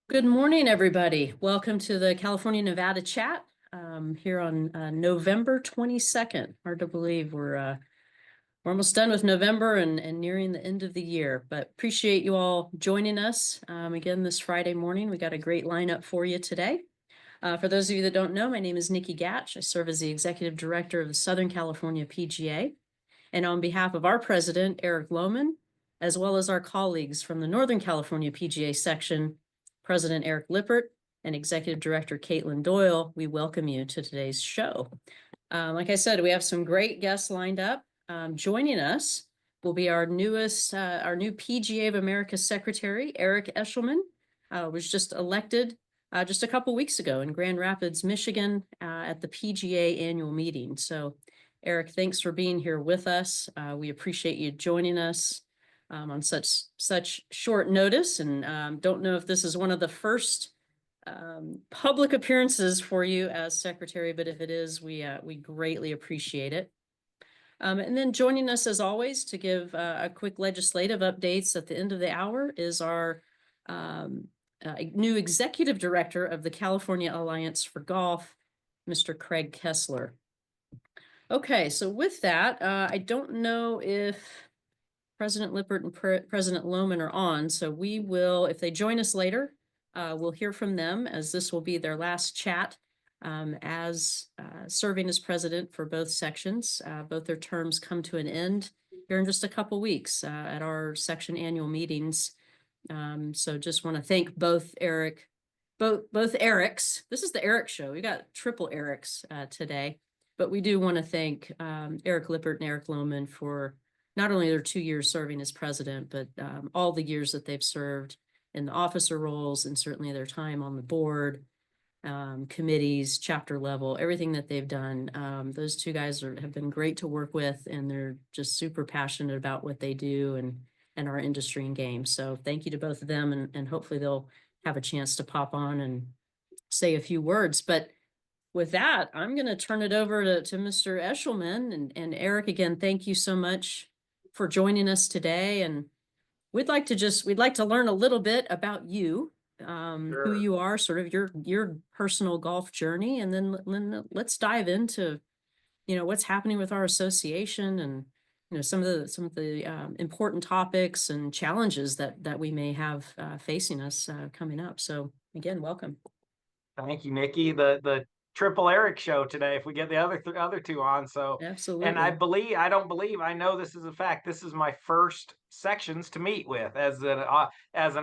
Good morning, everybody. Welcome to the California-Nevada chat here on November 22nd. Hard to believe we're almost done with November and nearing the end of the year, but appreciate you all joining us again this Friday morning. We got a great lineup for you today. For those of you that don't know, my name is Nikki Gatch. I serve as the Executive Director of the Southern California PGA. And on behalf of our president, Eric Lohman, as well as our colleagues from the Northern California PGA section, President Eric Lippert and Executive Director Caitlin Doyle, we welcome you to today's show. Like I said, we have some great guests lined up. Joining us will be our new PGA of America Secretary, Eric Eshelman, was just elected just a couple weeks ago in Grand Rapids, Michigan, at the PGA annual meeting. So Eric, thanks for being here with us. We appreciate you joining us on such short notice, and don't know if this is one of the first public appearances for you as secretary, but if it is, we greatly appreciate it. And then joining us as always to give a quick legislative updates at the end of the hour is our new executive director of the California Alliance for Golf, Mr. Craig Kessler. Okay, so with that, I don't know if President Lippert and President Lohman are on, so we will, if they join us later, we'll hear from them as this will be their last chat as serving as president for both sections. Both their terms come to an end here in just a couple weeks at our section annual meetings. So just want to thank both Erics. This is the Eric show. We got triple Erics today. But we do want to thank Eric Lippert and Eric Lohman for not only their 2 years serving as president, but all the years that they've served in the officer roles and certainly their time on the board, committees, chapter level, everything that they've done. Those two guys have been great to work with, and they're just super passionate about what they do and our industry and game. So thank you to both of them, and hopefully they'll have a chance to pop on and say a few words. But with that, I'm going to turn it over to Mr. Eshelman and Eric again. Thank you so much for joining us today. And we'd like to learn a little bit about you, Sure. who you are, sort of your personal golf journey, and then let's dive into, what's happening with our association and, some of the important topics and challenges that we may have facing us coming up. So again, welcome. Thank you, Nikki. The triple Eric show today, if we get the other two on. So, Absolutely. and I know this is a fact. This is my first sections to meet with as an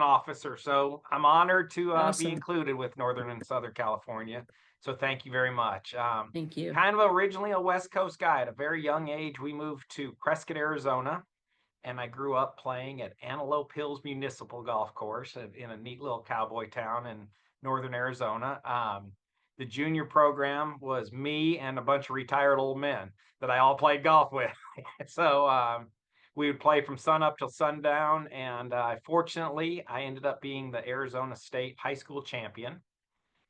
officer. So I'm honored to Awesome. be included with Northern and Southern California. So thank you very much. Thank you. Kind of originally a West Coast guy. At a very young age, we moved to Prescott, Arizona. And I grew up playing at Antelope Hills Municipal Golf Course in a neat little cowboy town in northern Arizona. The junior program was me and a bunch of retired old men that I all played golf with. So we would play from sun up till sundown. And fortunately, I ended up being the Arizona State high school champion.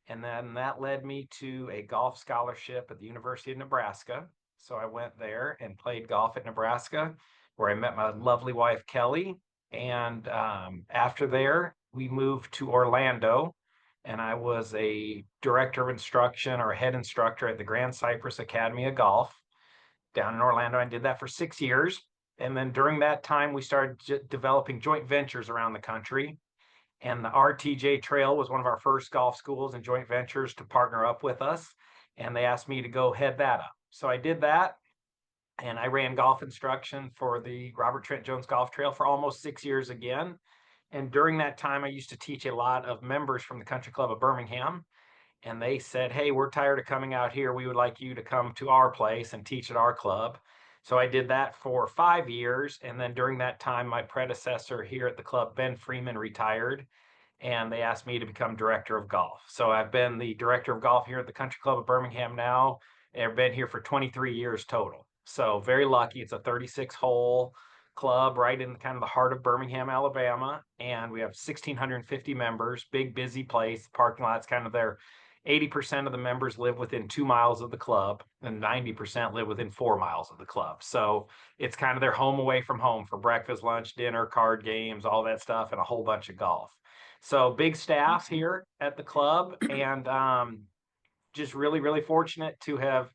And then that led me to a golf scholarship at the University of Nebraska. So I went there and played golf at Nebraska, where I met my lovely wife, Kelly. And after there, we moved to Orlando, and I was a director of instruction or head instructor at the Grand Cypress Academy of Golf down in Orlando. I did that for 6 years. And then during that time, we started developing joint ventures around the country. And the RTJ Trail was one of our first golf schools and joint ventures to partner up with us. And they asked me to go head that up. So I did that. And I ran golf instruction for the Robert Trent Jones Golf Trail for almost 6 years again. And during that time, I used to teach a lot of members from the Country Club of Birmingham. And they said, hey, we're tired of coming out here. We would like you to come to our place and teach at our club. So I did that for 5 years. And then during that time, my predecessor here at the club, Ben Freeman, retired. And they asked me to become director of golf. So I've been the director of golf here at the Country Club of Birmingham now. I've been here for 23 years total. So very lucky. It's a 36-hole club right in kind of the heart of Birmingham, Alabama. And we have 1,650 members, big, busy place. Parking lot's kind of there. 80% of the members live within 2 miles of the club, and 90% live within 4 miles of the club. So it's kind of their home away from home for breakfast, lunch, dinner, card games, all that stuff, and a whole bunch of golf. So big staff here at the club, and just really, really fortunate to have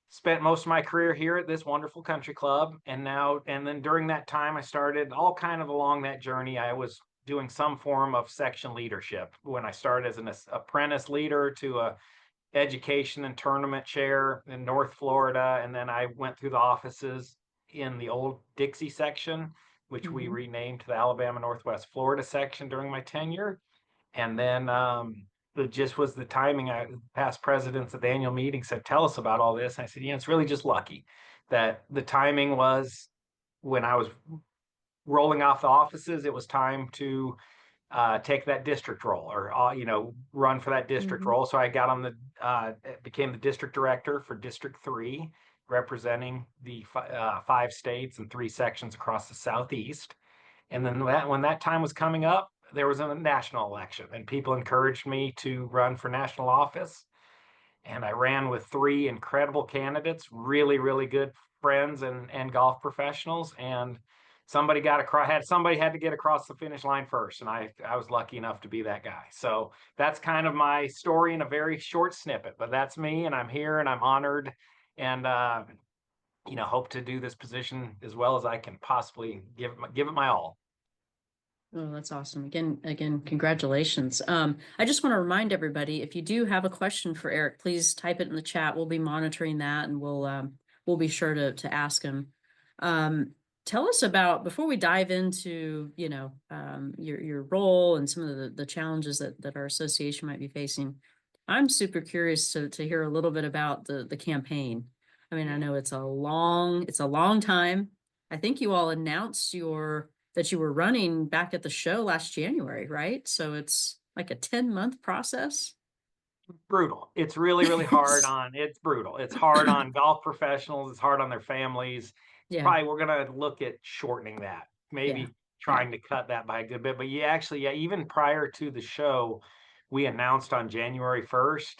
spent most of my career here at this wonderful country club. And then during that time, I started all kind of along that journey. I was doing some form of section leadership when I started as an apprentice leader to a education and tournament chair in North Florida. And then I went through the offices in the old Dixie section, which we Mhm. renamed to the Alabama Northwest Florida section during my tenure. And then it just was the timing. Past presidents at the annual meeting said, "Tell us about all this." And I said, it's really just lucky that the timing was when I was rolling off the offices, it was time to take that district role or, run for that district Mhm. role. So I got on became the district director for District 3, representing the 5 states and 3 sections across the Southeast. And then when that time was coming up, there was a national election, and people encouraged me to run for national office. And I ran with 3 incredible candidates, really, really good friends and golf professionals. And somebody had to get across the finish line first, and I was lucky enough to be that guy. So that's kind of my story in a very short snippet. But that's me, and I'm here, and I'm honored, and hope to do this position as well as I can possibly give it my all. Oh, that's awesome. Again, congratulations. I just want to remind everybody, if you do have a question for Eric, please type it in the chat. We'll be monitoring that and we'll be sure to ask him. Um, Tell us about, before we dive into, your role and some of the challenges that our association might be facing. I'm super curious to hear a little bit about the campaign. I mean, I know it's a long time. I think you all announced that you were running back at the show last January, right? So it's like a 10-month process. Brutal. It's really, really hard it's brutal. It's hard on golf professionals. It's hard on their families. Yeah, Probably we're going to look at shortening that, yeah, maybe yeah. trying to cut that by a good bit. But yeah, even prior to the show, we announced on January 1st.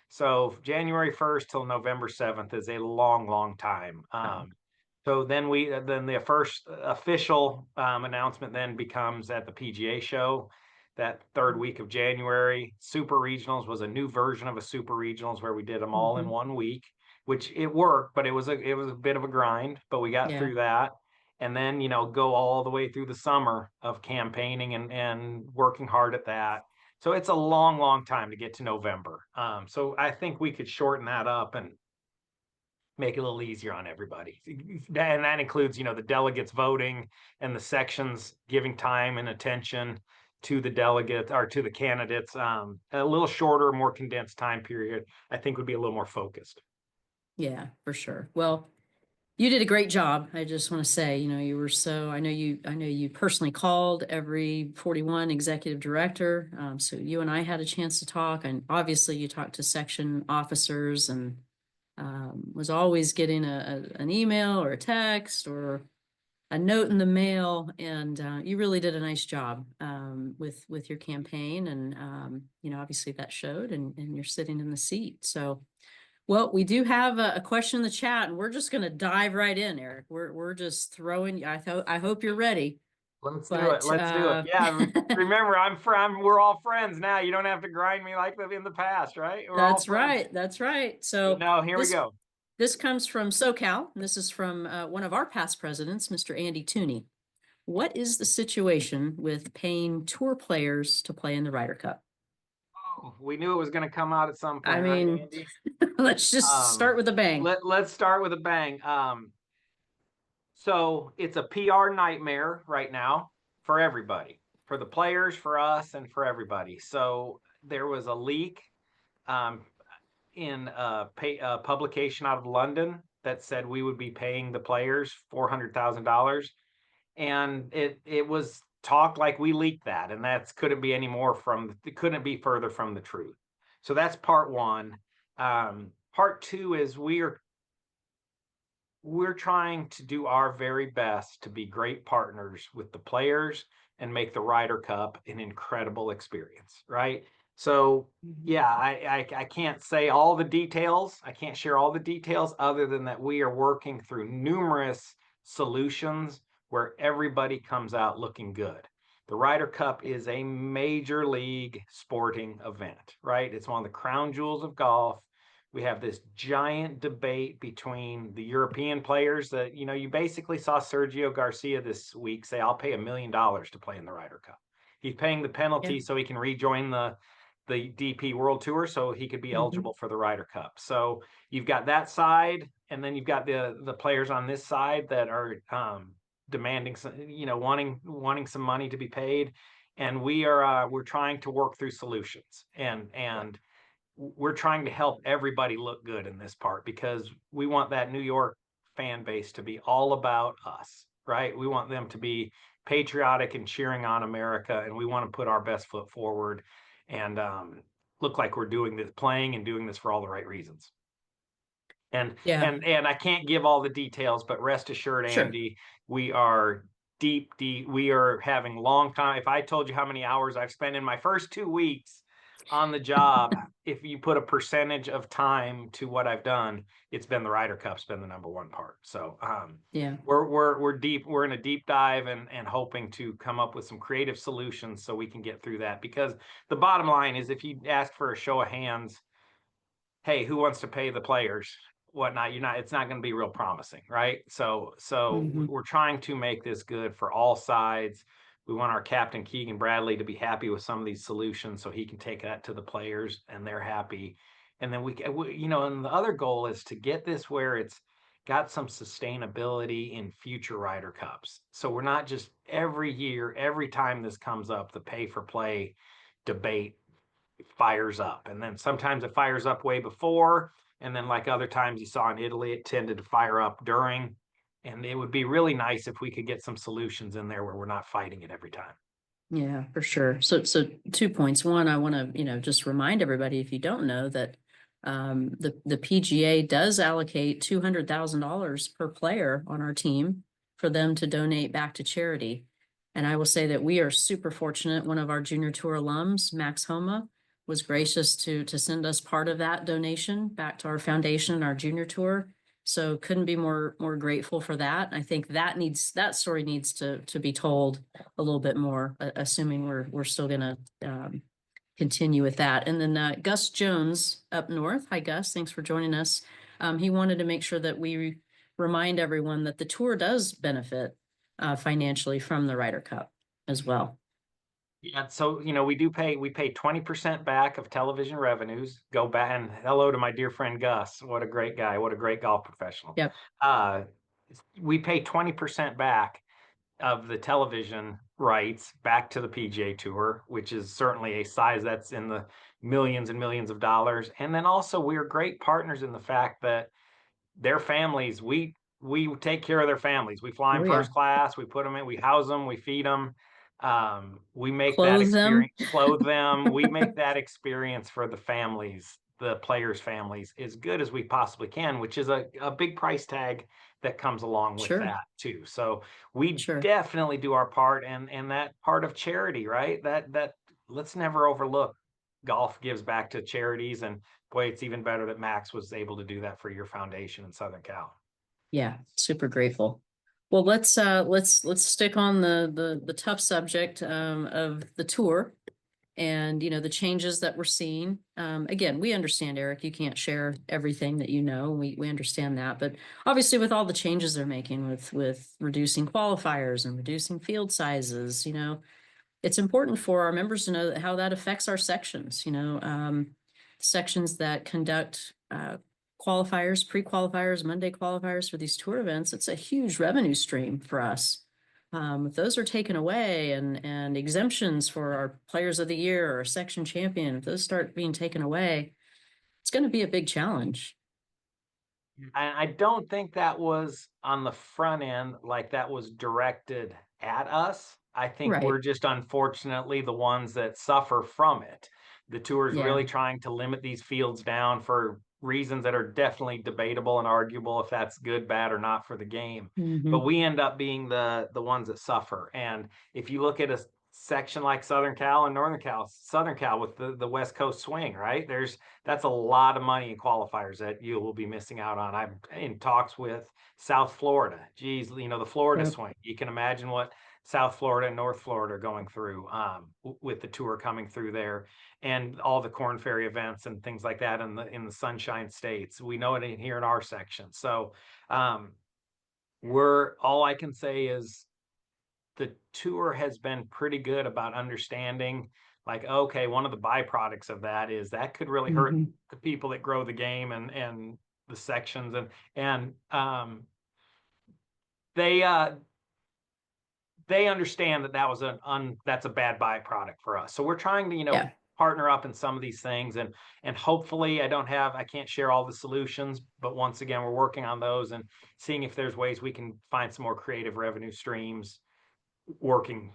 So January 1st till November 7th is a long, long time. Wow. So then the first official announcement then becomes at the PGA show that third week of January. Super regionals was a new version of a super regionals where we did them all in Hmm. one week, which it worked, but it was a bit of a grind, but we got Yeah, through that. And then, go all the way through the summer of campaigning and working hard at that. So it's a long, long time to get to November. So I think we could shorten that up and make it a little easier on everybody. And that includes, the delegates voting and the sections giving time and attention to the delegates or to the candidates. A little shorter, more condensed time period, I think would be a little more focused. yeah, for sure. Well, you did a great job. I just want to say, you were so, I know you personally called every 41 executive director. So you and I had a chance to talk, and obviously you talked to section officers and was always getting an email or a text or a note in the mail, and you really did a nice job with your campaign, and obviously that showed, and you're sitting in the seat. So, well, we do have a question in the chat, and we're just going to dive right in, Eric. We're just throwing. I hope you're ready, Let's do it. but Let's do it. Yeah. Remember, we're all friends now. You don't have to grind me like in the past, right? We're all that's friends. right. That's right. But So no, here we this go. this comes from SoCal. And this is from one of our past presidents, Mr. Andy Tooney. What is the situation with paying tour players to play in the Ryder Cup? Oh, we knew it was going to come out at some I point, right, mean, Andy? let's just start with a bang. Let's start with a bang. So it's a PR nightmare right now for everybody, for the players, for us, and for everybody. So there was a leak um, in a publication out of London that said we would be paying the players $400,000, and it was talked like we leaked that, and that's couldn't be any more from it couldn't be further from the truth. So that's part one. Part two is we're trying to do our very best to be great partners with the players and make the Ryder Cup an incredible experience, right? So, Mhm. yeah, I can't say all the details. I can't share all the details other than that we are working through numerous solutions where everybody comes out looking good. The Ryder Cup is a major league sporting event, right? It's one of the crown jewels of golf. We have this giant debate between the European players that, you basically saw Sergio Garcia this week say, I'll pay $1 million to play in the Ryder Cup. He's paying the Yeah. penalty so he can rejoin the DP World Tour so he could be Hmm. eligible for the Ryder Cup. So you've got that side, and then you've got the players on this side that are demanding some, wanting some money to be paid, and we're trying to work through solutions, and we're trying to help everybody look good in this part because we want that New York fan base to be all about us, right? We want them to be patriotic and cheering on America, and we want to put our best foot forward and look like we're doing this, playing and doing this for all the right reasons. And Yeah, and I can't give all the details, but rest assured, sure. Andy, we are deep. We are having long time. If I told you how many hours I've spent in my first 2 weeks on the job, if you put a percentage of time to what I've done, it's been the Ryder Cup's been the number one part. So Yeah, we're deep. We're in a deep dive and hoping to come up with some creative solutions so we can get through that. Because the bottom line is, if you ask for a show of hands, hey, who wants to pay the players, whatnot, it's not going to be real promising, right? So hmm, we're trying to make this good for all sides. We want our captain Keegan Bradley to be happy with some of these solutions so he can take that to the players and they're happy. And then and the other goal is to get this where it's got some sustainability in future Ryder Cups. So we're not just every year, every time this comes up, the pay for play debate fires up. And then sometimes it fires up way before. And then, like other times you saw in Italy, it tended to fire up during. And it would be really nice if we could get some solutions in there where we're not fighting it every time. yeah, for sure. So 2 points. One, I want to, just remind everybody, if you don't know, that the PGA does allocate $200,000 per player on our team for them to donate back to charity. And I will say that we are super fortunate. One of our junior tour alums, Max Homa, was gracious to send us part of that donation back to our foundation, our junior tour. So couldn't be more grateful for that. I think that story needs to be told a little bit more, assuming we're still gonna continue with that. And then Gus Jones up north. Hi, Gus. Thanks for joining us. He wanted to make sure that we remind everyone that the tour does benefit financially from the Ryder Cup as well. Yeah, so we pay 20% back of television revenues. Go back, and hello to my dear friend Gus. What a great guy. What a great golf professional. Yep. Uh we pay 20% back of the television rights back to the PGA Tour, which is certainly a size that's in the millions and millions of dollars. And then also we are great partners in the fact that their families, we take care of their families. We fly Oh them yeah. first class, we put them in, we house them, we feed them. We make that Clothe them. experience, clothe them. We make that experience for the families, the players' families, as good as we possibly can, which is a big price tag that comes along with Sure. that too. So we Sure. definitely do our part, and that part of charity, right? That let's never overlook. Golf gives back to charities, and boy, it's even better that Max was able to do that for your foundation in Southern Cal. Yeah, super grateful. Well, let's stick on the tough subject of the tour and the changes that we're seeing. Again, we understand, Eric, you can't share everything that you know. We understand that, but obviously with all the changes they're making with reducing qualifiers and reducing field sizes, it's important for our members to know how that affects our sections. Sections that conduct qualifiers, pre-qualifiers, Monday qualifiers for these tour events. It's a huge revenue stream for us. If those are taken away and exemptions for our players of the year or section champion, if those start being taken away, it's going to be a big challenge. I don't think that was on the front end, like that was directed at us. I think we're Right. just unfortunately the ones that suffer from it. The tour is Yeah. really trying to limit these fields down for reasons that are definitely debatable and arguable if that's good, bad, or not for the game. But Hmm. we end up being the ones that suffer. And if you look at a section like Southern Cal and Northern Cal, Southern Cal with the West Coast swing, right? That's a lot of money in qualifiers that you will be missing out on. I'm in talks with South Florida. Geez, the Florida Yep. swing. You can imagine what South Florida and North Florida going through with the tour coming through there, and all the Corn Ferry events and things like that in the Sunshine States. We know it in here in our section. So we're all I can say is the tour has been pretty good about understanding, like, okay, one of the byproducts of that is that could really hurt Hmm. the people that grow the game and the sections, and they they understand that that was that's a bad byproduct for us. So we're trying to, Yeah. partner up in some of these things, and hopefully I can't share all the solutions, but once again, we're working on those and seeing if there's ways we can find some more creative revenue streams working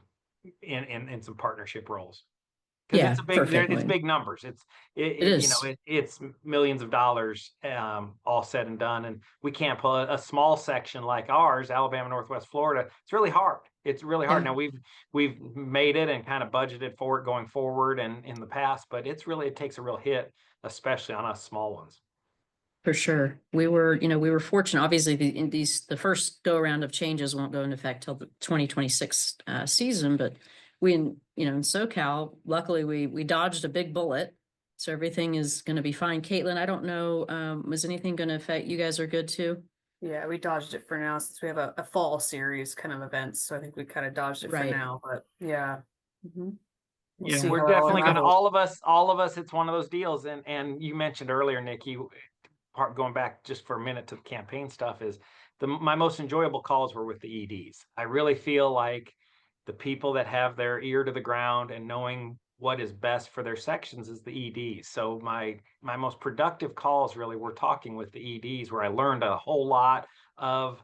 in some partnership roles. Because Yeah. Perfect. it's big numbers. It is. It's millions of dollars, all said and done. And we can't pull a small section like ours, Alabama, Northwest Florida. It's really hard. It's really hard. Yeah. Now we've made it and kind of budgeted for it going forward and in the past, but it takes a real hit, especially on us small ones. For sure. We were fortunate. Obviously, the first go around of changes won't go into effect till the 2026 season, but in SoCal, luckily we dodged a big bullet. So everything is going to be fine. Caitlin, I don't know, was anything going to affect you guys are good too? Yeah, we dodged it for now since we have a fall series kind of events. So I think we kind of dodged it for Right. now. But yeah, Mhm. we'll Yeah, see we're how it all definitely gonna unravels. all of us, it's one of those deals. And you mentioned earlier, Nikki, part going back just for a minute to the campaign stuff, is my most enjoyable calls were with the EDs. I really feel like the people that have their ear to the ground and knowing what is best for their sections is the EDs. So my most productive calls really were talking with the EDs, where I learned a whole lot of,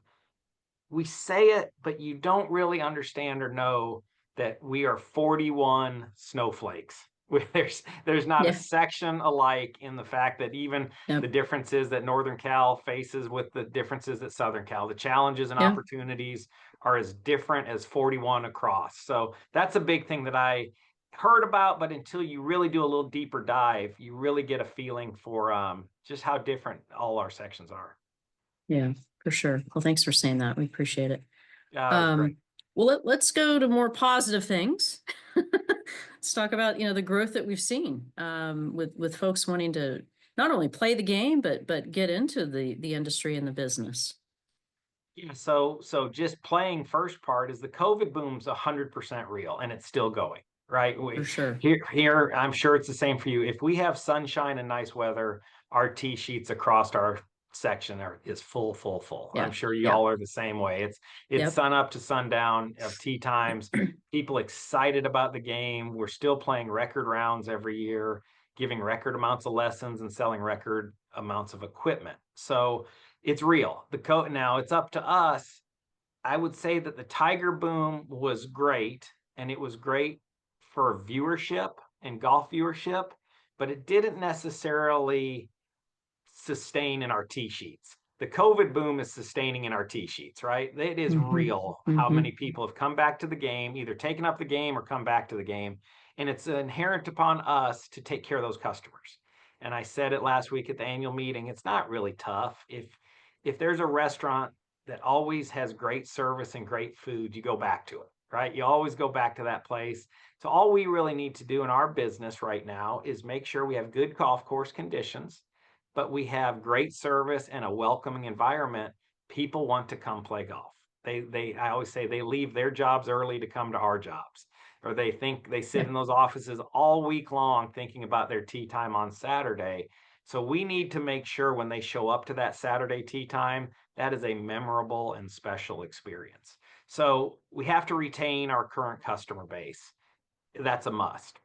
we say it, but you don't really understand or know that we are 41 snowflakes. There's not a Yeah. section alike in the fact that even the Yep. differences that Northern Cal faces with the differences that Southern Cal, the challenges and Yeah. opportunities are as different as 41 across. So that's a big thing that I heard about, but until you really do a little deeper dive, you really get a feeling for just how different all our sections are. Yeah, for sure. Well, thanks for saying that. We appreciate it. It was great. Well, let's go to more positive things. Let's talk about, the growth that we've seen with folks wanting to not only play the game, but get into the industry and the business. Yeah, so just playing first part is the COVID boom's 100% real and it's still going, right? For sure. Here, I'm sure it's the same for you. If we have sunshine and nice weather, our tee sheets across our section is full, full, full. I'm Yeah. sure you Yeah. all are the same way. It's Yep. sun up to sundown of tee times. People excited about the game. We're still playing record rounds every year, giving record amounts of lessons and selling record amounts of equipment. So it's real. Now it's up to us. I would say that the Tiger boom was great, and it was great for viewership and golf viewership, but it didn't necessarily sustain in our tee sheets. The COVID boom is sustaining in our tee sheets, right? It is Hmm. real how Hmm. many people have come back to the game, either taken up the game or come back to the game. And it's inherent upon us to take care of those customers. And I said it last week at the annual meeting, it's not really tough. If there's a restaurant that always has great service and great food, you go back to it, right? You always go back to that place. So all we really need to do in our business right now is make sure we have good golf course conditions, but we have great service and a welcoming environment. People want to come play golf. I always say they leave their jobs early to come to our jobs, or they think they sit Yeah. in those offices all week long thinking about their tee time on Saturday. So we need to make sure when they show up to that Saturday tee time, that is a memorable and special experience. So we have to retain our current customer base. That's a must.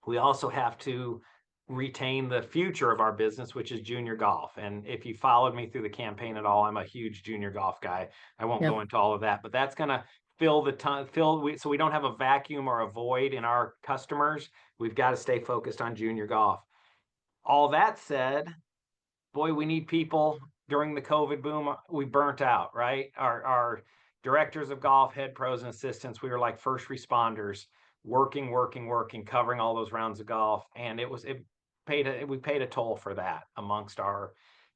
We also have to retain the future of our business, which is junior golf. And if you followed me through the campaign at all, I'm a huge junior golf guy. I won't go Yep. into all of that, but that's going to fill the time, so we don't have a vacuum or a void in our customers. We've got to stay focused on junior golf. All that said, boy, we need people. During the COVID boom, we burnt out, right? Our directors of golf, head pros and assistants, we were like first responders, working, covering all those rounds of golf. And we paid a toll for that amongst our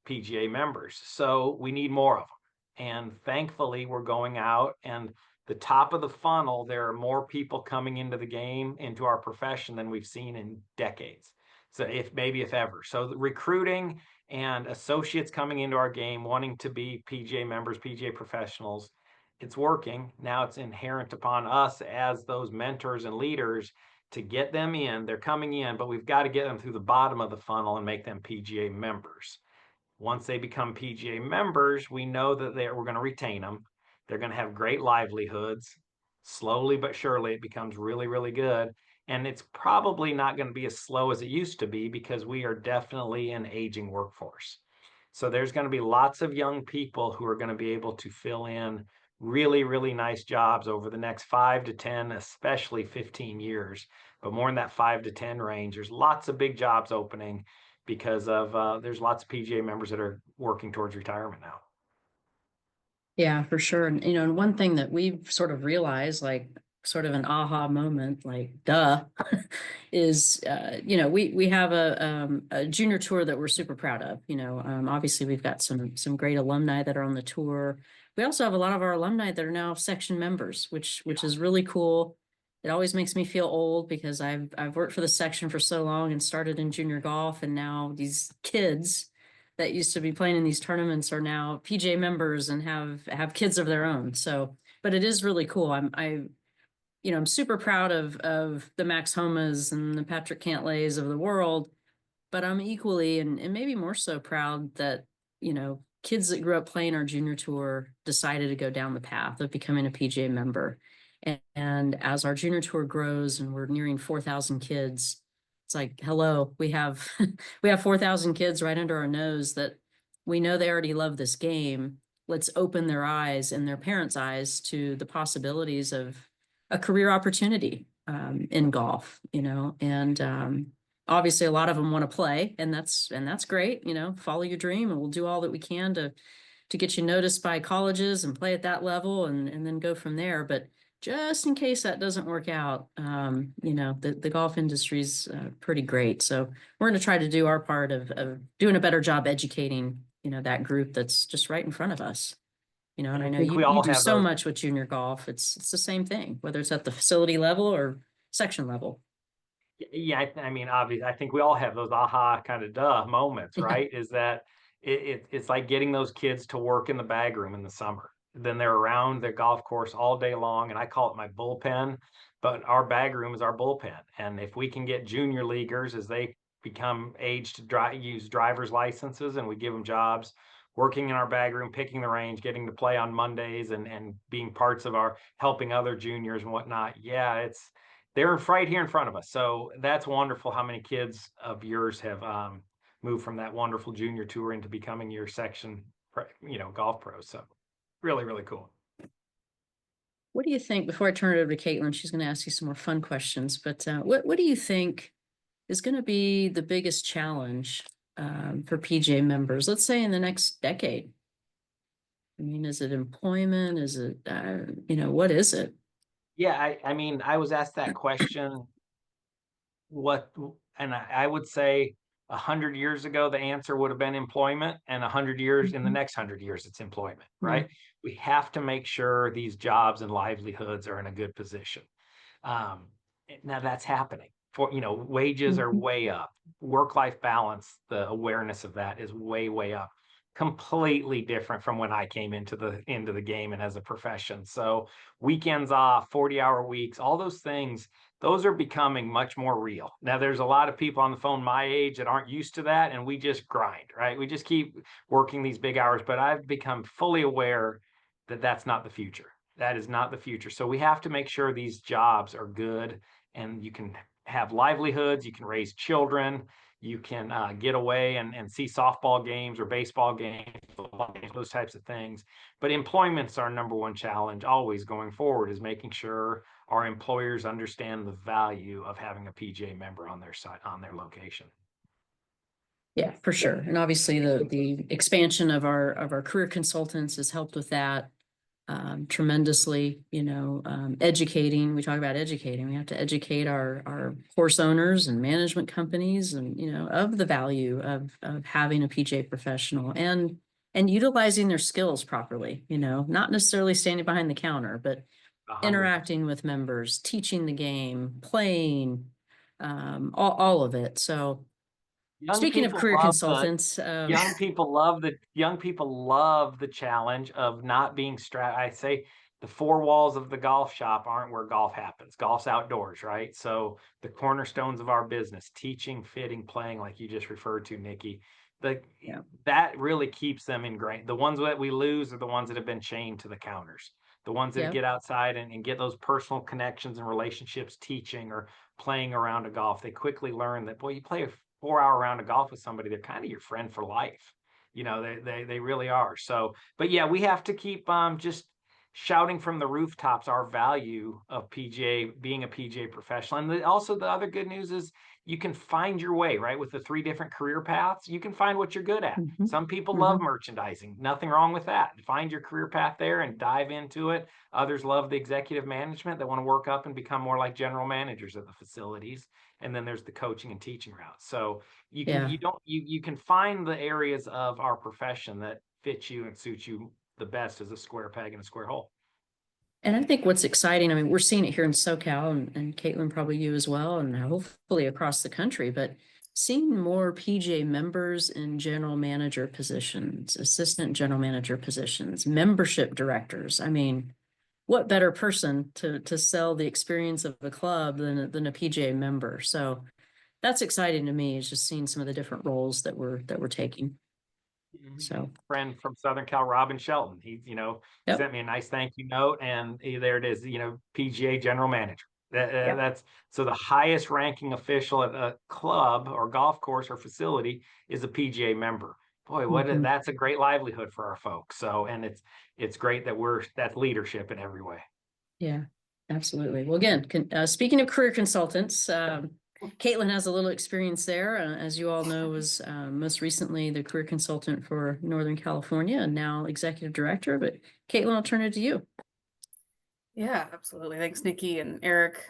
PGA members. So we need more of them. And thankfully, we're going out and the top of the funnel, there are more people coming into the game, into our profession than we've seen in decades. So if ever. So the recruiting and associates coming into our game wanting to be PGA members, PGA professionals, it's working. Now it's inherent upon us as those mentors and leaders to get them in. They're coming in, but we've got to get them through the bottom of the funnel and make them PGA members. Once they become PGA members, we know that we're going to retain them. They're going to have great livelihoods. Slowly but surely, it becomes really, really good. And it's probably not going to be as slow as it used to be because we are definitely an aging workforce. So there's going to be lots of young people who are going to be able to fill in really, really nice jobs over the next 5 to 10, especially 15 years, but more in that 5 to 10 range. There's lots of big jobs opening because of there's lots of PGA members that are working towards retirement now. Yeah, for sure. And, and one thing that we've sort of realized, like sort of an aha moment, like duh, is, we have a junior tour that we're super proud of. Obviously we've got some great alumni that are on the tour. We also have a lot of our alumni that are now section members, which is really cool. It always makes me feel old because I've worked for the section for so long and started in junior golf, and now these kids that used to be playing in these tournaments are now PGA members and have kids of their own. So, but it is really cool. I'm super proud of the Max Homas and the Patrick Cantlays of the world, but I'm equally and maybe more so proud that, kids that grew up playing our junior tour decided to go down the path of becoming a PGA member. And as our junior tour grows and we're nearing 4,000 kids, it's like, hello, we have we have 4,000 kids right under our nose that we know they already love this game. Let's open their eyes and their parents' eyes to the possibilities of a career opportunity in golf, and obviously a lot of them want to play, and that's great. Follow your dream, and we'll do all that we can to get you noticed by colleges and play at that level, and then go from there. But just in case that doesn't work out, the golf industry's pretty great. So we're going to try to do our part of doing a better job educating, that group that's just right in front of us. And I know think we you all do have so those. much with junior golf. It's the same thing, whether it's at the facility level or section level. Yeah, I mean, obviously, I think we all have those aha kind of duh moments, Yeah. right? Is that it's like getting those kids to work in the bag room in the summer. Then they're around the golf course all day long, and I call it my bullpen, but our bag room is our bullpen. And if we can get junior leaguers as they become age to use driver's licenses, and we give them jobs working in our bag room, picking the range, getting to play on Mondays, and being parts of our helping other juniors and whatnot. Yeah, they're right here in front of us. So that's wonderful how many kids of yours have moved from that wonderful junior tour into becoming your section, golf pros. So really, really cool. What do you think, before I turn it over to Caitlin, she's going to ask you some more fun questions, but what do you think is going to be the biggest challenge for PGA members, let's say in the next decade? I mean, is it employment? Is it, what is it? Yeah, I mean, I was asked that question. And I would say 100 years ago, the answer would have been employment, and 100 years in the next 100 years, it's employment, right? We have to make sure these jobs and livelihoods are in a good position. Now that's happening. Wages are way up. Work-life balance, the awareness of that is way, way up. Completely different from when I came into the game and as a profession. So weekends off, 40-hour weeks, all those things, those are becoming much more real. Now there's a lot of people on the phone my age that aren't used to that, and we just grind, right? We just keep working these big hours, but I've become fully aware that that's not the future. That is not the future. So we have to make sure these jobs are good and you can have livelihoods, you can raise children, you can get away and see softball games or baseball games, those types of things. But employment's our number one challenge always going forward, is making sure our employers understand the value of having a PGA member on their side, on their location. Yeah, for sure. And obviously the expansion of our career consultants has helped with that tremendously. Educating, we talk about educating, we have to educate our course owners and management companies and, of the value of having a PGA professional and utilizing their skills properly, not necessarily standing behind the counter, but interacting with members, teaching the game, playing, all of it. So Young speaking of people career love the consultants, young people love the challenge of not being strapped. I say the four walls of the golf shop aren't where golf happens. Golf's outdoors, right? So the cornerstones of our business, teaching, fitting, playing, like you just referred to, Nikki, the Yeah. that really keeps them ingrained. The ones that we lose are the ones that have been chained to the counters. The ones that Yeah. get outside and get those personal connections and relationships teaching or playing around a golf, they quickly learn that, boy, you play a 4 hour round of golf with somebody, they're kind of your friend for life. They really are. So, but yeah, we have to keep just shouting from the rooftops our value of PGA, being a PGA professional. And also the other good news is you can find your way, right? With the 3 different career paths, you can find what you're good at. Mhm. Some people love Mhm. merchandising. Nothing wrong with that. Find your career path there and dive into it. Others love the executive management. They want to work up and become more like general managers at the facilities. And then there's the coaching and teaching route. So Yeah. you can find the areas of our profession that fit you and suit you the best as a square peg in a square hole. And I think what's exciting, I mean, we're seeing it here in SoCal and Caitlin, probably you as well, and hopefully across the country, but seeing more PGA members in general manager positions, assistant general manager positions, membership directors. I mean, what better person to sell the experience of a club than a PGA member? So that's exciting to me, is just seeing some of the different roles that we're taking. So Friend from Southern Cal, Robin Shelton, he yep. sent me a nice thank you note, and there it is, PGA general manager. Yep. That's so the highest ranking official at a club or golf course or facility is a PGA member. Boy, Mhm. that's a great livelihood for our folks. So, and it's great that that's leadership in every way. Yeah, absolutely. Well, again, speaking of career consultants, Caitlin has a little experience there. As you all know, was most recently the career consultant for Northern California and now executive director. But Caitlin, I'll turn it to you. Yeah, absolutely. Thanks, Nikki and Eric.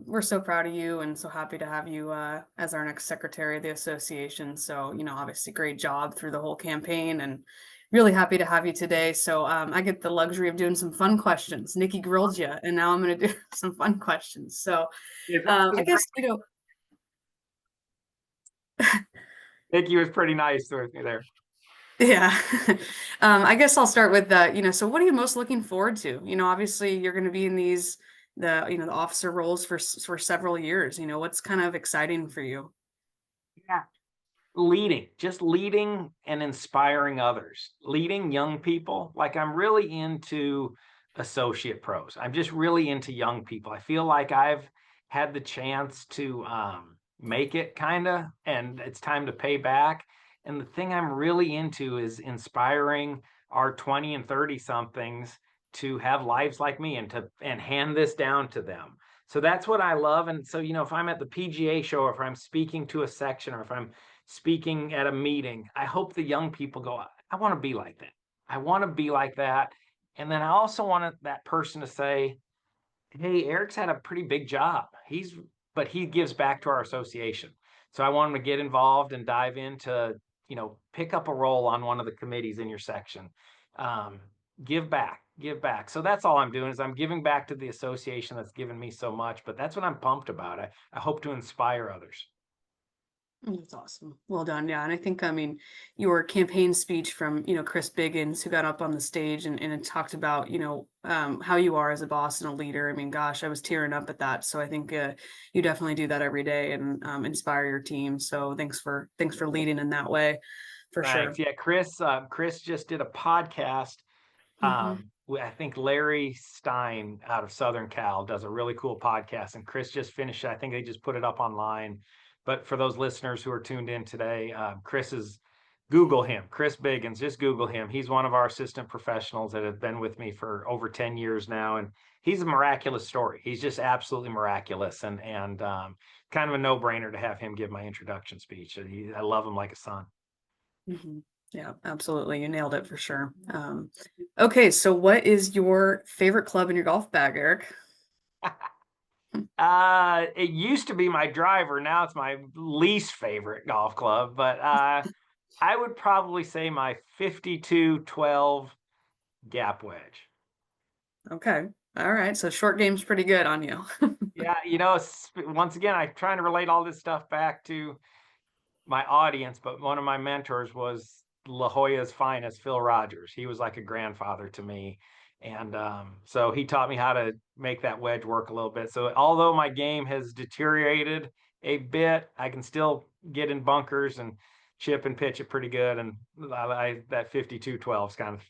We're so proud of you and so happy to have you as our next secretary of the association. So, obviously great job through the whole campaign and really happy to have you today. So I get the luxury of doing some fun questions. Nikki grilled you, and now I'm going to do some fun questions. So I guess, Nikki was pretty nice with me there. yeah. I guess I'll start with so what are you most looking forward to? Obviously you're going to be in the officer roles for several years. What's kind of exciting for you? Yeah. Just leading and inspiring others, leading young people. Like I'm really into associate pros. I'm just really into young people. I feel like I've had the chance to make it kind of, and it's time to pay back. And the thing I'm really into is inspiring our 20 and 30 somethings to have lives like me and hand this down to them. So that's what I love. And so, if I'm at the PGA show, or if I'm speaking to a section, or if I'm speaking at a meeting, I hope the young people go, I want to be like that. I want to be like that. And then I also want that person to say, hey, Eric's had a pretty big job. But he gives back to our association. So I want him to get involved and dive into, pick up a role on one of the committees in your section. Give back. So that's all I'm doing, is I'm giving back to the association that's given me so much. But that's what I'm pumped about. I hope to inspire others. That's awesome. Well done. Yeah. And I think, your campaign speech from, Chris Biggins, who got up on the stage and it talked about, how you are as a boss and a leader. I mean, gosh, I was tearing up at that. So I think you definitely do that every day and inspire your team. So thanks for leading in that way, for sure. Thanks. Yeah, Chris just did a podcast. Hmm. I think Larry Stein out of Southern Cal does a really cool podcast, and Chris just finished it. I think they just put it up online. But for those listeners who are tuned in today, Google him, Chris Biggins. Just Google him. He's one of our assistant professionals that have been with me for over 10 years now, and he's a miraculous story. He's just absolutely miraculous, and kind of a no-brainer to have him give my introduction speech. I love him like a son. Hmm. Yeah, absolutely. You nailed it for sure. Okay. So what is your favorite club in your golf bag, Eric? It used to be my driver. Now it's my least favorite golf club, but I would probably say my 52-12 gap wedge. Okay. All right. So short game's pretty good on you. Yeah, once again, I'm trying to relate all this stuff back to my audience, but one of my mentors was La Jolla's finest, Phil Rogers. He was like a grandfather to me. And so he taught me how to make that wedge work a little bit. So although my game has deteriorated a bit, I can still get in bunkers and chip and pitch it pretty good. And that 52-12 is kind of,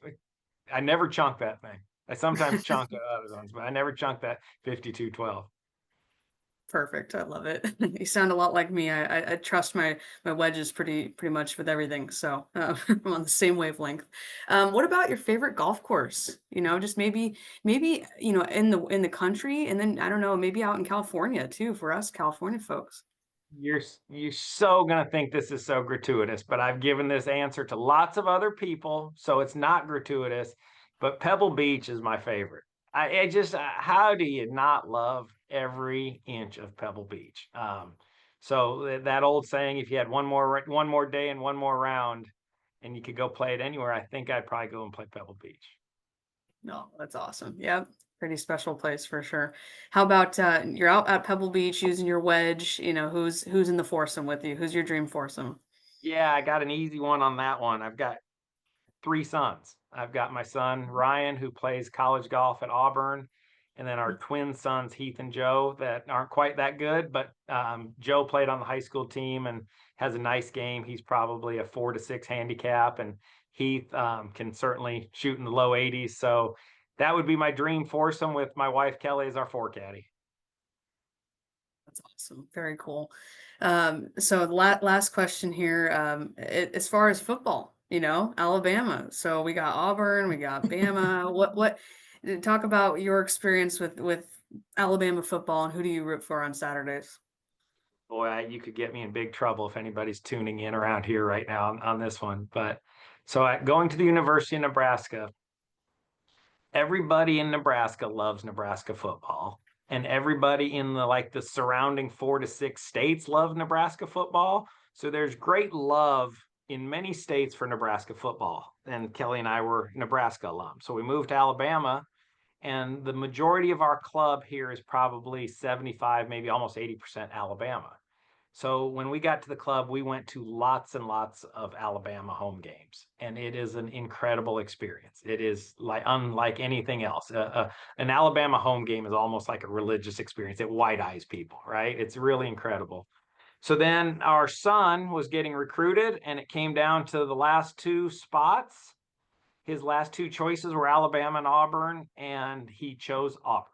I never chunk that thing. I sometimes chunk other ones, but I never chunk that 52-12. Perfect. I love it. You sound a lot like me. I trust my wedges pretty much with everything. So I'm on the same wavelength. What about your favorite golf course? Just maybe in the country, and then I don't know, maybe out in California too for us California folks. You're so gonna think this is so gratuitous, but I've given this answer to lots of other people, so it's not gratuitous. But Pebble Beach is my favorite. I just how do you not love every inch of Pebble Beach? So that old saying, if you had one more day and one more round, and you could go play it anywhere, I think I'd probably go and play Pebble Beach. No, that's awesome. Yep. Pretty special place for sure. How about you're out at Pebble Beach using your wedge, who's in the foursome with you? Who's your dream foursome? Yeah, I got an easy one on that one. I've got three sons. I've got my son Ryan, who plays college golf at Auburn, and then our twin sons Heath and Joe that aren't quite that good, but Joe played on the high school team and has a nice game. He's probably a 4 to 6 handicap, and Heath can certainly shoot in the low 80s. So that would be my dream foursome with my wife Kelly as our four caddy. That's awesome. Very cool. So the last question here, as far as football, Alabama. So we got Auburn, we got Bama. Talk about your experience with Alabama football and who do you root for on Saturdays? Boy, you could get me in big trouble if anybody's tuning in around here right now on this one. But so going to the University of Nebraska, everybody in Nebraska loves Nebraska football. And everybody in the surrounding 4 to 6 states love Nebraska football. So there's great love in many states for Nebraska football. And Kelly and I were Nebraska alum. So we moved to Alabama, and the majority of our club here is probably 75, maybe almost 80% Alabama. So when we got to the club, we went to lots and lots of Alabama home games, and it is an incredible experience. It is like unlike anything else. An Alabama home game is almost like a religious experience. It white eyes people, right? It's really incredible. So then our son was getting recruited, and it came down to the last two spots. His last two choices were Alabama and Auburn, and he chose Auburn,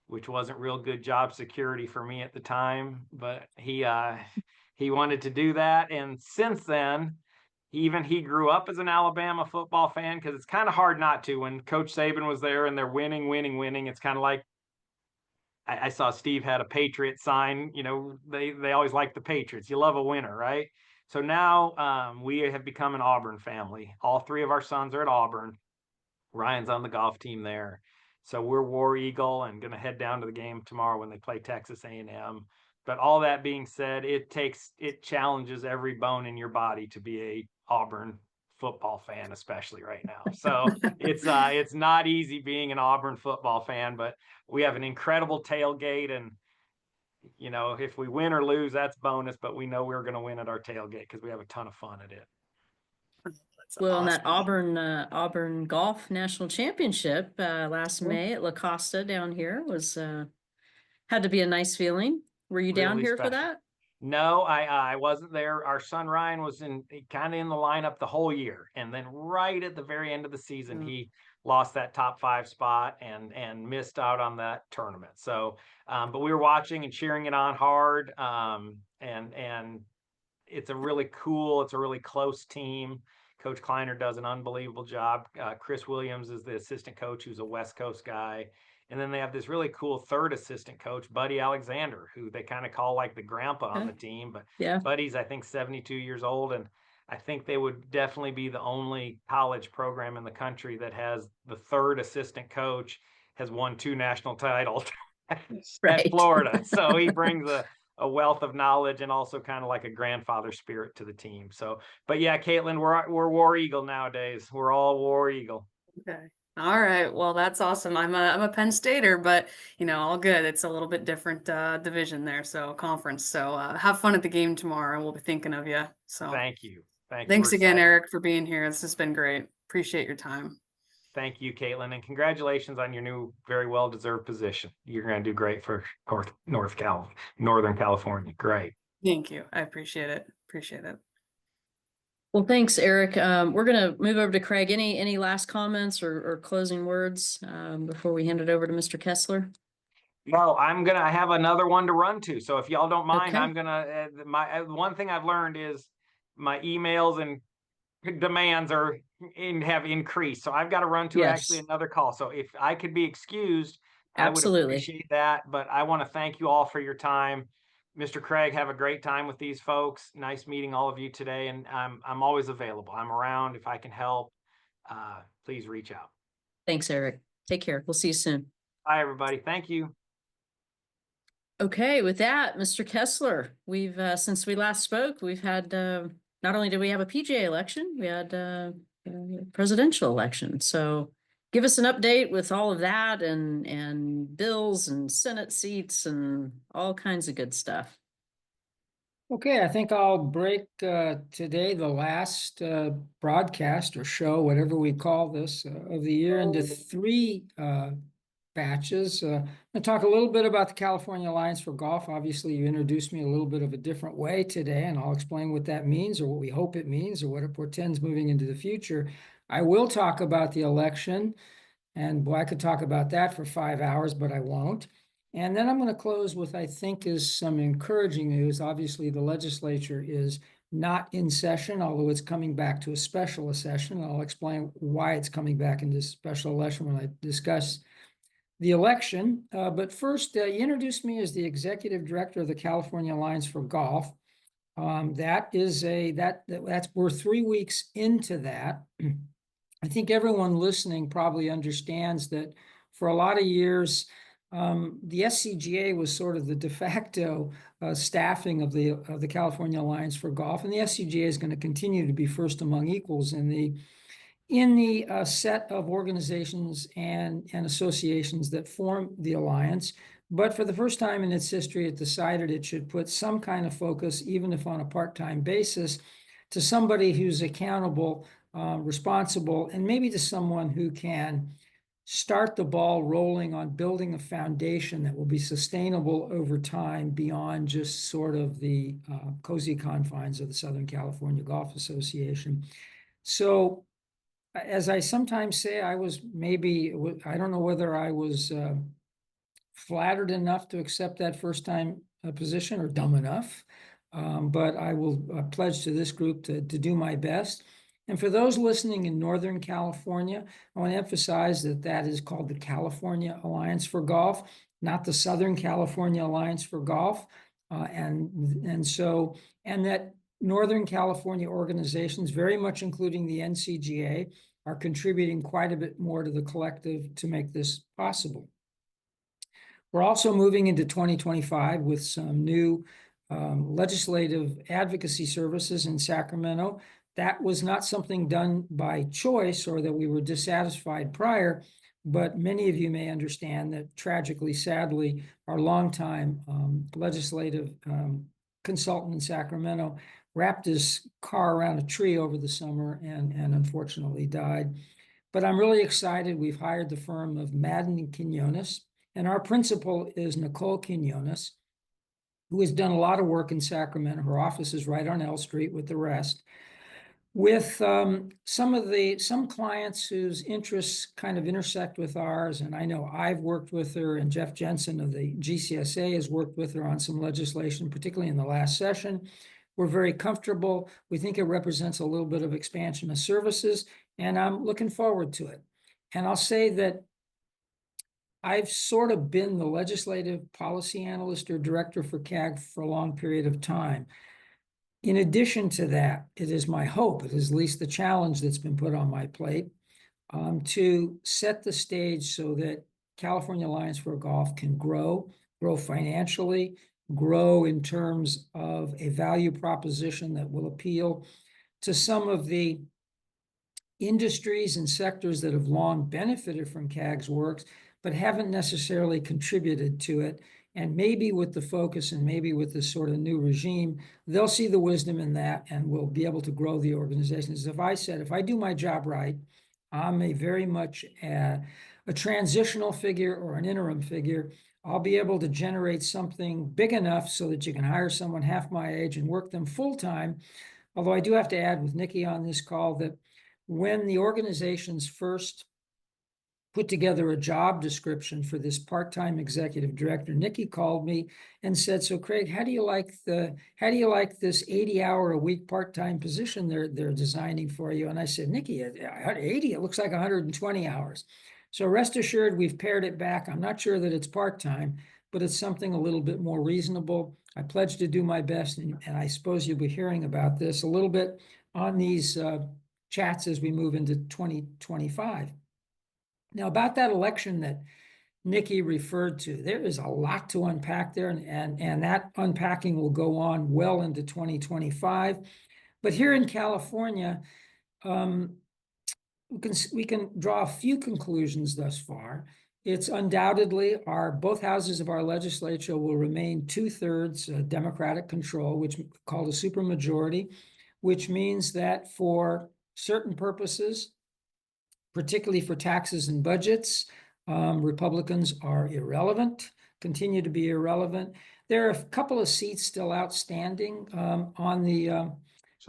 which wasn't real good job security for me at the time, but he wanted to do that. And since then, he grew up as an Alabama football fan, because it's kind of hard not to when Coach Saban was there and they're winning. It's kind of like I saw Steve had a Patriot sign. They always like the Patriots. You love a winner, right? So now we have become an Auburn family. All three of our sons are at Auburn. Ryan's on the golf team there. So we're War Eagle and going to head down to the game tomorrow when they play Texas A&M. But all that being said, it challenges every bone in your body to be a Auburn football fan, especially right now. So it's not easy being an Auburn football fan, but we have an incredible tailgate, and if we win or lose, that's bonus, but we know we're going to win at our tailgate because we have a ton of fun at it. That's Well, in that awesome. Auburn Golf National Championship last Cool. May at La Costa down here was had to be a nice feeling. Were you down Really here for special. that? No, I wasn't there. Our son Ryan was kind of in the lineup the whole year, and then right at the very end of the season, Mm. he lost that top 5 spot and missed out on that tournament. So, but we were watching and cheering it on hard, and it's a really close team. Coach Kleiner does an unbelievable job. Chris Williams is the assistant coach, who's a West Coast guy. And then they have this really cool third assistant coach, Buddy Alexander, who they kind of call like the grandpa on Okay. the team. But Yeah. Buddy's, I think, 72 years old. And I think they would definitely be the only college program in the country that has the third assistant coach has won 2 national titles at Right. Florida. So he brings a wealth of knowledge and also kind of like a grandfather spirit to the team. So, but yeah, Caitlin, we're War Eagle nowadays. We're all War Eagle. Okay. All right. Well, that's awesome. I'm a Penn Stater, but all good. It's a little bit different division there, so conference. So have fun at the game tomorrow. We'll be thinking of you. So Thank you. Thank you. We're thanks again, excited. Eric, for being here. This has been great. Appreciate your time. Thank you, Caitlin, and congratulations on your new, very well-deserved position. You're going to do great for Northern California. Great. Thank you. I appreciate it. Appreciate it. Well, thanks, Eric. We're going to move over to Craig. Any last comments or closing words before we hand it over to Mr. Kessler? No, I have another one to run to. So if y'all don't mind, Okay. I'm gonna, one thing I've learned is my emails and demands have increased. So I've got to run to actually Yes, another call. So if I could be excused, I would absolutely. appreciate that. But I want to thank you all for your time. Mr. Craig, have a great time with these folks. Nice meeting all of you today. And I'm always available. I'm around if I can help. Please reach out. Thanks, Eric. Take care. We'll see you soon. Bye, everybody. Thank you. Okay, with that, Mr. Kessler, we've since we last spoke, we've had not only did we have a PGA election, we had a presidential election. So give us an update with all of that and bills and Senate seats and all kinds of good stuff. Okay, I think I'll break today the last broadcast or show, whatever we call this, of the year into three batches. I'm going to talk a little bit about the California Alliance for Golf. Obviously, you introduced me a little bit of a different way today, and I'll explain what that means or what we hope it means or what it portends moving into the future. I will talk about the election, and boy, I could talk about that for 5 hours, but I won't. And then I'm going to close with, I think, is some encouraging news. Obviously, the legislature is not in session, although it's coming back to a special session. I'll explain why it's coming back in this special election when I discuss the election. But first, you introduced me as the executive director of the California Alliance for Golf. That's we're 3 weeks into that. I think everyone listening probably understands that for a lot of years, the SCGA was sort of the de facto staffing of the California Alliance for Golf, and the SCGA is going to continue to be first among equals in the set of organizations and associations that form the alliance. But for the first time in its history, it decided it should put some kind of focus, even if on a part-time basis, to somebody who's accountable, responsible, and maybe to someone who can start the ball rolling on building a foundation that will be sustainable over time beyond just sort of the cozy confines of the Southern California Golf Association. So, as I sometimes say, I don't know whether I was flattered enough to accept that first-time position or dumb enough, but I will pledge to this group to do my best. And for those listening in Northern California, I want to emphasize that is called the California Alliance for Golf, not the Southern California Alliance for Golf. And that Northern California organizations, very much including the NCGA, are contributing quite a bit more to the collective to make this possible. We're also moving into 2025 with some new legislative advocacy services in Sacramento. That was not something done by choice or that we were dissatisfied prior, but many of you may understand that tragically, sadly, our longtime legislative consultant in Sacramento wrapped his car around a tree over the summer and unfortunately died. But I'm really excited. We've hired the firm of Madden and Quinones, and our principal is Nicole Quinones, who has done a lot of work in Sacramento. Her office is right on L Street with the rest, with some clients whose interests kind of intersect with ours. And I know I've worked with her, and Jeff Jensen of the GCSA has worked with her on some legislation, particularly in the last session. We're very comfortable. We think it represents a little bit of expansion of services, and I'm looking forward to it. And I'll say that I've sort of been the legislative policy analyst or director for CAG for a long period of time. In addition to that, it is my hope, it is at least the challenge that's been put on my plate, to set the stage so that California Alliance for Golf can grow financially, grow in terms of a value proposition that will appeal to some of the industries and sectors that have long benefited from CAG's works, but haven't necessarily contributed to it. And maybe with the focus and maybe with this sort of new regime, they'll see the wisdom in that and will be able to grow the organization. As if I said, if I do my job right, I'm a very much a transitional figure or an interim figure. I'll be able to generate something big enough so that you can hire someone half my age and work them full time. Although I do have to add with Nikki on this call that when the organizations first put together a job description for this part-time executive director, Nikki called me and said, "So Craig, how do you like this 80-hour-a-week part-time position they're designing for you?" And I said, "Nikki, 80, it looks like 120 hours." So rest assured, we've pared it back. I'm not sure that it's part-time, but it's something a little bit more reasonable. I pledge to do my best, and I suppose you'll be hearing about this a little bit on these chats as we move into 2025. Now, about that election that Nikki referred to, there is a lot to unpack there, and that unpacking will go on well into 2025. But here in California, we can draw a few conclusions thus far. It's undoubtedly both houses of our legislature will remain 2/3 Democratic control, which called a supermajority, which means that for certain purposes, particularly for taxes and budgets, Republicans are irrelevant, continue to be irrelevant. There are a couple of seats still outstanding on the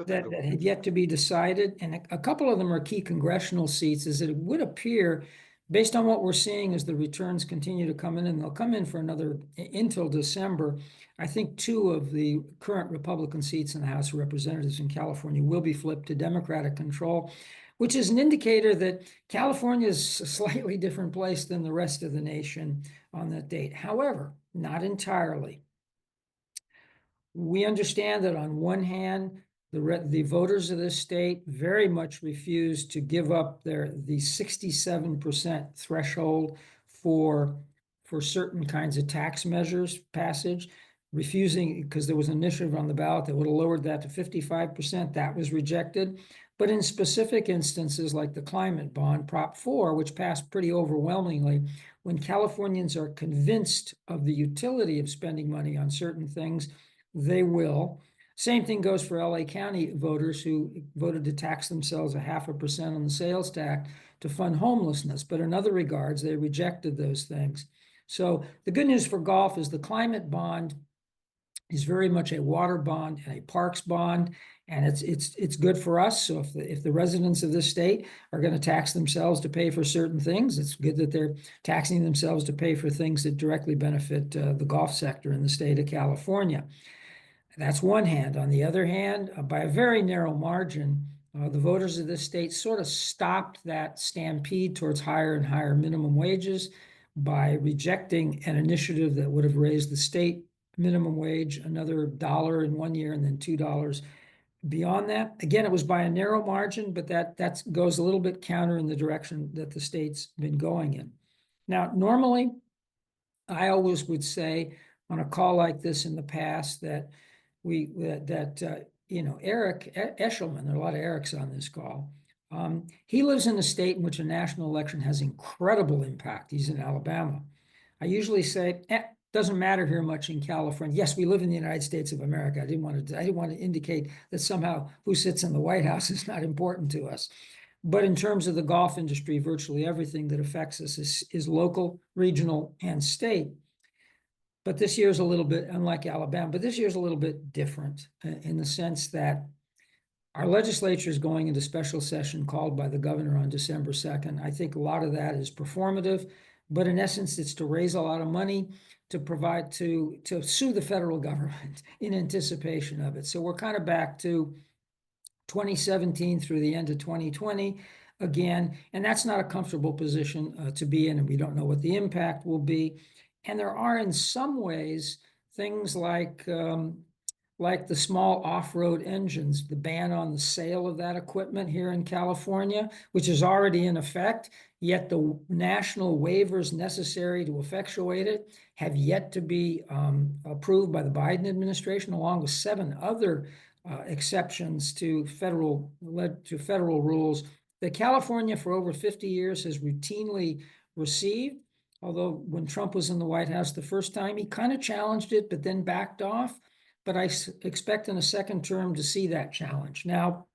that have yet to be decided, and a couple of them are key congressional seats, as it would appear, based on what we're seeing as the returns continue to come in, and they'll come in for another until December. I think 2 of the current Republican seats in the House of Representatives in California will be flipped to Democratic control, which is an indicator that California is a slightly different place than the rest of the nation on that date. However, not entirely. We understand that on one hand, the voters of this state very much refused to give up the 67% threshold for certain kinds of tax measures passage, refusing because there was an initiative on the ballot that would have lowered that to 55%. That was rejected. But in specific instances like the climate bond, Prop 4, which passed pretty overwhelmingly, when Californians are convinced of the utility of spending money on certain things, they will. Same thing goes for LA County voters who voted to tax themselves 0.5% on the sales tax to fund homelessness. But in other regards, they rejected those things. So the good news for golf is the climate bond is very much a water bond and a parks bond, and it's good for us. So if the residents of this state are going to tax themselves to pay for certain things, it's good that they're taxing themselves to pay for things that directly benefit the golf sector in the state of California. That's one hand. On the other hand, by a very narrow margin, the voters of this state sort of stopped that stampede towards higher and higher minimum wages by rejecting an initiative that would have raised the state minimum wage another $1 in 1 year and then $2 beyond that. Again, it was by a narrow margin, but that goes a little bit counter in the direction that the state's been going in. Now, normally, I always would say on a call like this in the past that Eric Eshelman, there are a lot of Erics on this call. He lives in a state in which a national election has incredible impact. He's in Alabama. I usually say, doesn't matter here much in California. Yes, we live in the United States of America. I didn't want to indicate that somehow who sits in the White House is not important to us. But in terms of the golf industry, virtually everything that affects us is local, regional, and state. But this year is a little bit, unlike Alabama, but this year is a little bit different in the sense that our legislature is going into special session called by the governor on December 2nd. I think a lot of that is performative, but in essence, it's to raise a lot of money to sue the federal government in anticipation of it. So we're kind of back to 2017 through the end of 2020 again, and that's not a comfortable position to be in, and we don't know what the impact will be. And there are, in some ways, things like the small off-road engines, the ban on the sale of that equipment here in California, which is already in effect, yet the national waivers necessary to effectuate it have yet to be approved by the Biden administration, along with 7 other exceptions to federal rules that California for over 50 years has routinely received. Although when Trump was in the White House the first time, he kind of challenged it, but then backed off. But I expect in a second term to see that challenge. Now,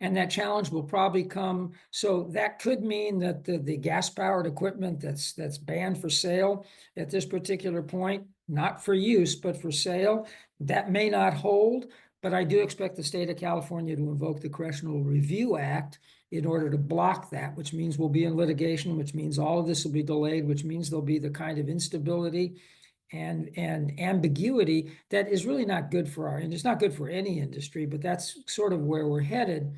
and that challenge will probably come. So that could mean that the gas-powered equipment that's banned for sale at this particular point, not for use, but for sale, that may not hold. But I do expect the state of California to invoke the Congressional Review Act in order to block that, which means we'll be in litigation, which means all of this will be delayed, which means there'll be the kind of instability and ambiguity that is really not good for our, and it's not good for any industry, but that's sort of where we're headed.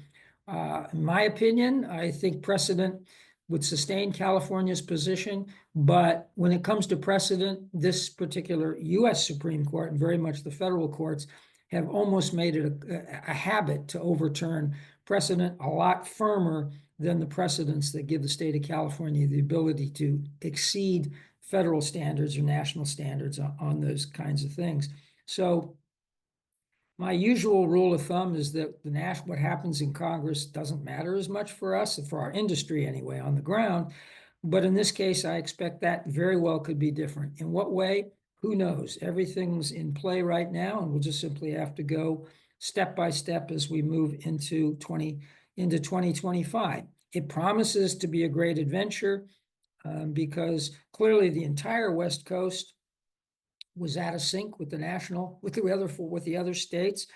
In my opinion, I think precedent would sustain California's position, but when it comes to precedent, this particular U.S. Supreme Court and very much the federal courts have almost made it a habit to overturn precedent a lot firmer than the precedents that give the state of California the ability to exceed federal standards or national standards on those kinds of things. So my usual rule of thumb is that what happens in Congress doesn't matter as much for us, for our industry anyway, on the ground. But in this case, I expect that very well could be different. In what way? Who knows? Everything's in play right now, and we'll just simply have to go step by step as we move into 2025. It promises to be a great adventure because clearly the entire West Coast was out of sync with the other states.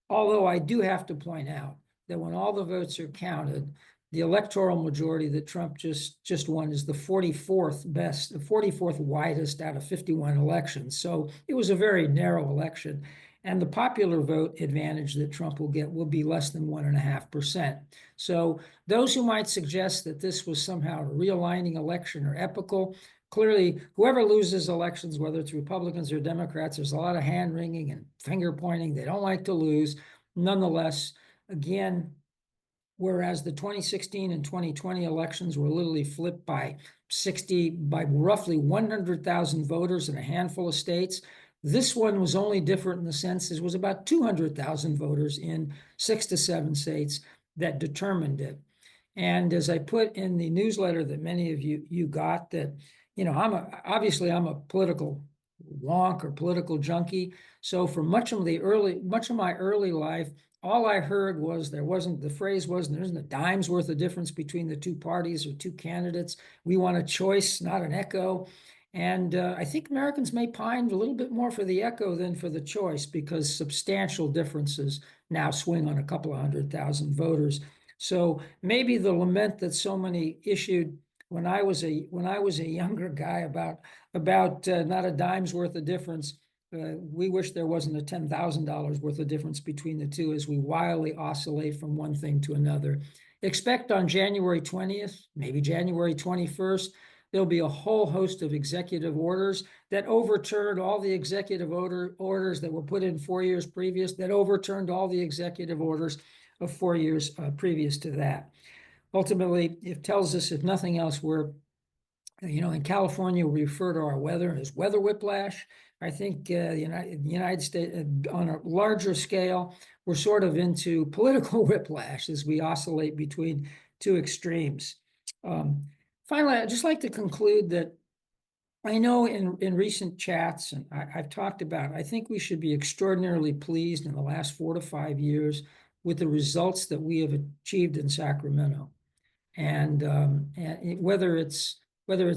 Although I do have to point out that when all the votes are counted, the electoral majority that Trump just won is the 44th best, the 44th widest out of 51 elections. So it was a very narrow election. And the popular vote advantage that Trump will get will be less than 1.5%. So those who might suggest that this was somehow a realigning election or epical, clearly, whoever loses elections, whether it's Republicans or Democrats, there's a lot of hand-wringing and finger-pointing. They don't like to lose. Nonetheless, again, whereas the 2016 and 2020 elections were literally flipped by roughly 100,000 voters in a handful of states, this one was only different in the sense it was about 200,000 voters in 6 to 7 states that determined it. And as I put in the newsletter that many of you got, that I'm a political wonk or political junkie. So for much of my early life, all I heard was there isn't a dime's worth of difference between the two parties or two candidates. We want a choice, not an echo. And I think Americans may pine a little bit more for the echo than for the choice, because substantial differences now swing on a couple of 100,000 voters. So maybe the lament that so many issued when I was a younger guy about not a dime's worth of difference, we wish there wasn't a $10,000 worth of difference between the two as we wildly oscillate from one thing to another. Expect on January 20th, maybe January 21st, there'll be a whole host of executive orders that overturned all the executive orders that were put in 4 years previous, that overturned all the executive orders of 4 years previous to that. Ultimately, it tells us, if nothing else, in California, we refer to our weather as weather whiplash. I think the United States, on a larger scale, we're sort of into political whiplash as we oscillate between two extremes. Finally, I'd just like to conclude that I know in recent chats, and I've talked about, I think we should be extraordinarily pleased in the last 4 to 5 years with the results that we have achieved in Sacramento. And whether it's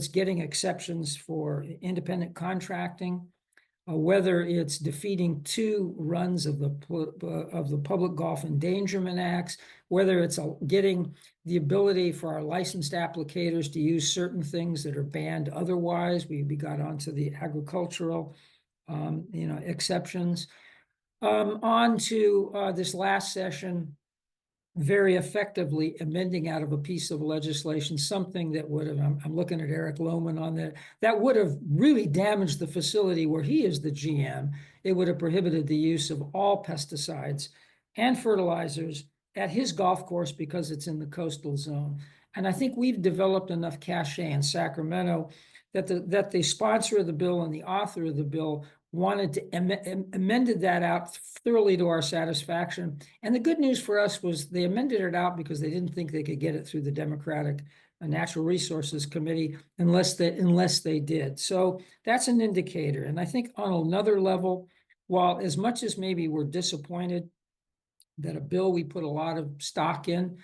getting exceptions for independent contracting, whether it's defeating 2 runs of the Public Golf Endangerment Acts, whether it's getting the ability for our licensed applicators to use certain things that are banned otherwise. We got onto the agricultural, exceptions. On to this last session, very effectively amending out of a piece of legislation something that would have, I'm looking at Eric Lohman on that would have really damaged the facility where he is the GM. It would have prohibited the use of all pesticides and fertilizers at his golf course because it's in the coastal zone. And I think we've developed enough cachet in Sacramento that the sponsor of the bill and the author of the bill wanted to amended that out thoroughly to our satisfaction. And the good news for us was they amended it out because they didn't think they could get it through the Democratic Natural Resources Committee unless they did. So that's an indicator. And I think on another level, while as much as maybe we're disappointed that a bill we put a lot of stock in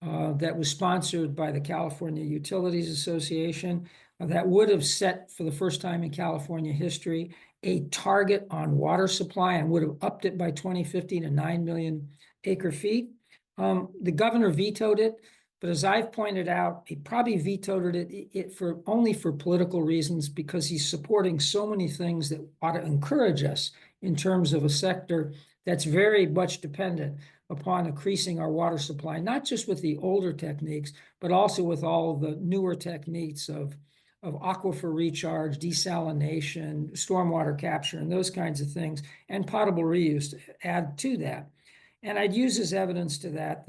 that was sponsored by the California Utilities Association that would have set for the first time in California history a target on water supply and would have upped it by 2050 to 9 million acre feet. The governor vetoed it, but as I've pointed out, he probably vetoed it for only for political reasons because he's supporting so many things that ought to encourage us in terms of a sector that's very much dependent upon increasing our water supply, not just with the older techniques, but also with all of the newer techniques of aquifer recharge, desalination, stormwater capture, and those kinds of things, and potable reuse to add to that. And I'd use as evidence to that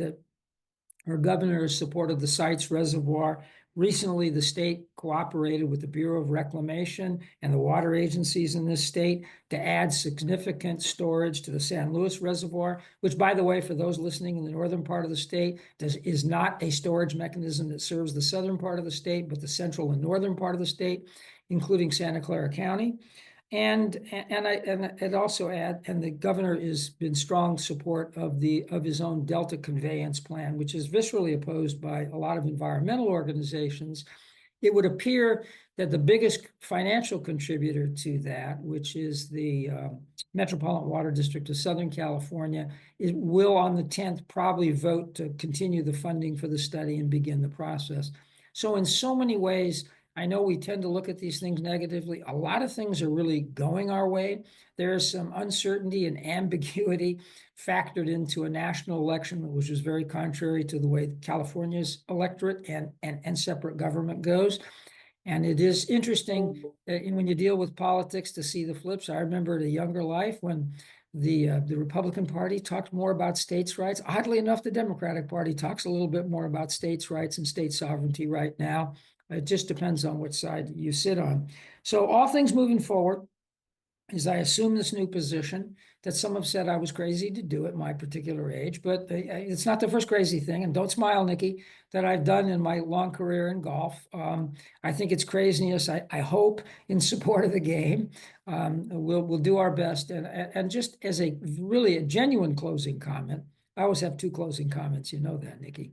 our governor has supported the Sites Reservoir. Recently, the state cooperated with the Bureau of Reclamation and the water agencies in this state to add significant storage to the San Luis Reservoir, which, by the way, for those listening in the northern part of the state, is not a storage mechanism that serves the southern part of the state, but the central and northern part of the state, including Santa Clara County. And I'd also add, and the governor has been strong support of his own Delta conveyance plan, which is viscerally opposed by a lot of environmental organizations. It would appear that the biggest financial contributor to that, which is the Metropolitan Water District of Southern California, will on the 10th probably vote to continue the funding for the study and begin the process. So in so many ways, I know we tend to look at these things negatively. A lot of things are really going our way. There is some uncertainty and ambiguity factored into a national election, which is very contrary to the way California's electorate and separate government goes. And it is interesting when you deal with politics to see the flips. I remember at a younger life when the Republican Party talked more about states' rights. Oddly enough, the Democratic Party talks a little bit more about states' rights and state sovereignty right now. It just depends on which side you sit on. So all things moving forward, as I assume this new position, that some have said I was crazy to do at my particular age, but it's not the first crazy thing, and don't smile, Nikki, that I've done in my long career in golf. I think it's craziness. I hope in support of the game. We'll do our best. And just as a genuine closing comment, I always have two closing comments. You know that, Nikki.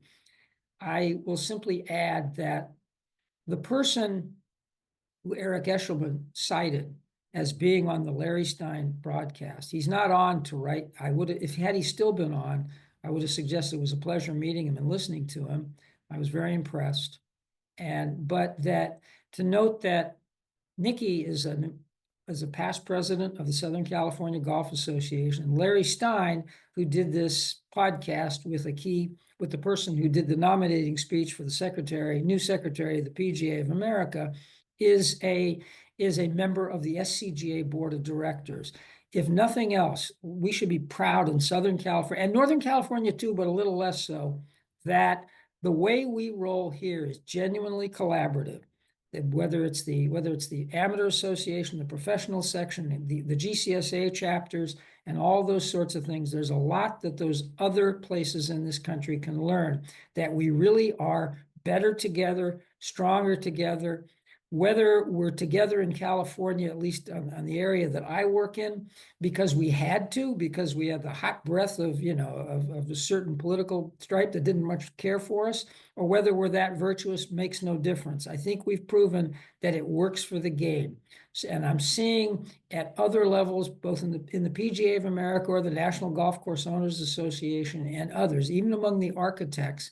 I will simply add that the person who Eric Eshelman cited as being on the Larry Stein broadcast, he's not on to write. Had he still been on, I would have suggested it was a pleasure meeting him and listening to him. I was very impressed. But to note that Nikki is a past president of the Southern California Golf Association. Larry Stein, who did this podcast with the person who did the nominating speech for the new secretary of the PGA of America, is a member of the SCGA board of directors. If nothing else, we should be proud in Southern California and Northern California too, but a little less so, that the way we roll here is genuinely collaborative. Whether it's the amateur association, the professional section, the GCSA chapters, and all those sorts of things, there's a lot that those other places in this country can learn, that we really are better together, stronger together. Whether we're together in California, at least on the area that I work in, because we had the hot breath of a certain political stripe that didn't much care for us, or whether we're that virtuous makes no difference. I think we've proven that it works for the game. And I'm seeing at other levels, both in the PGA of America or the National Golf Course Owners Association and others, even among the architects,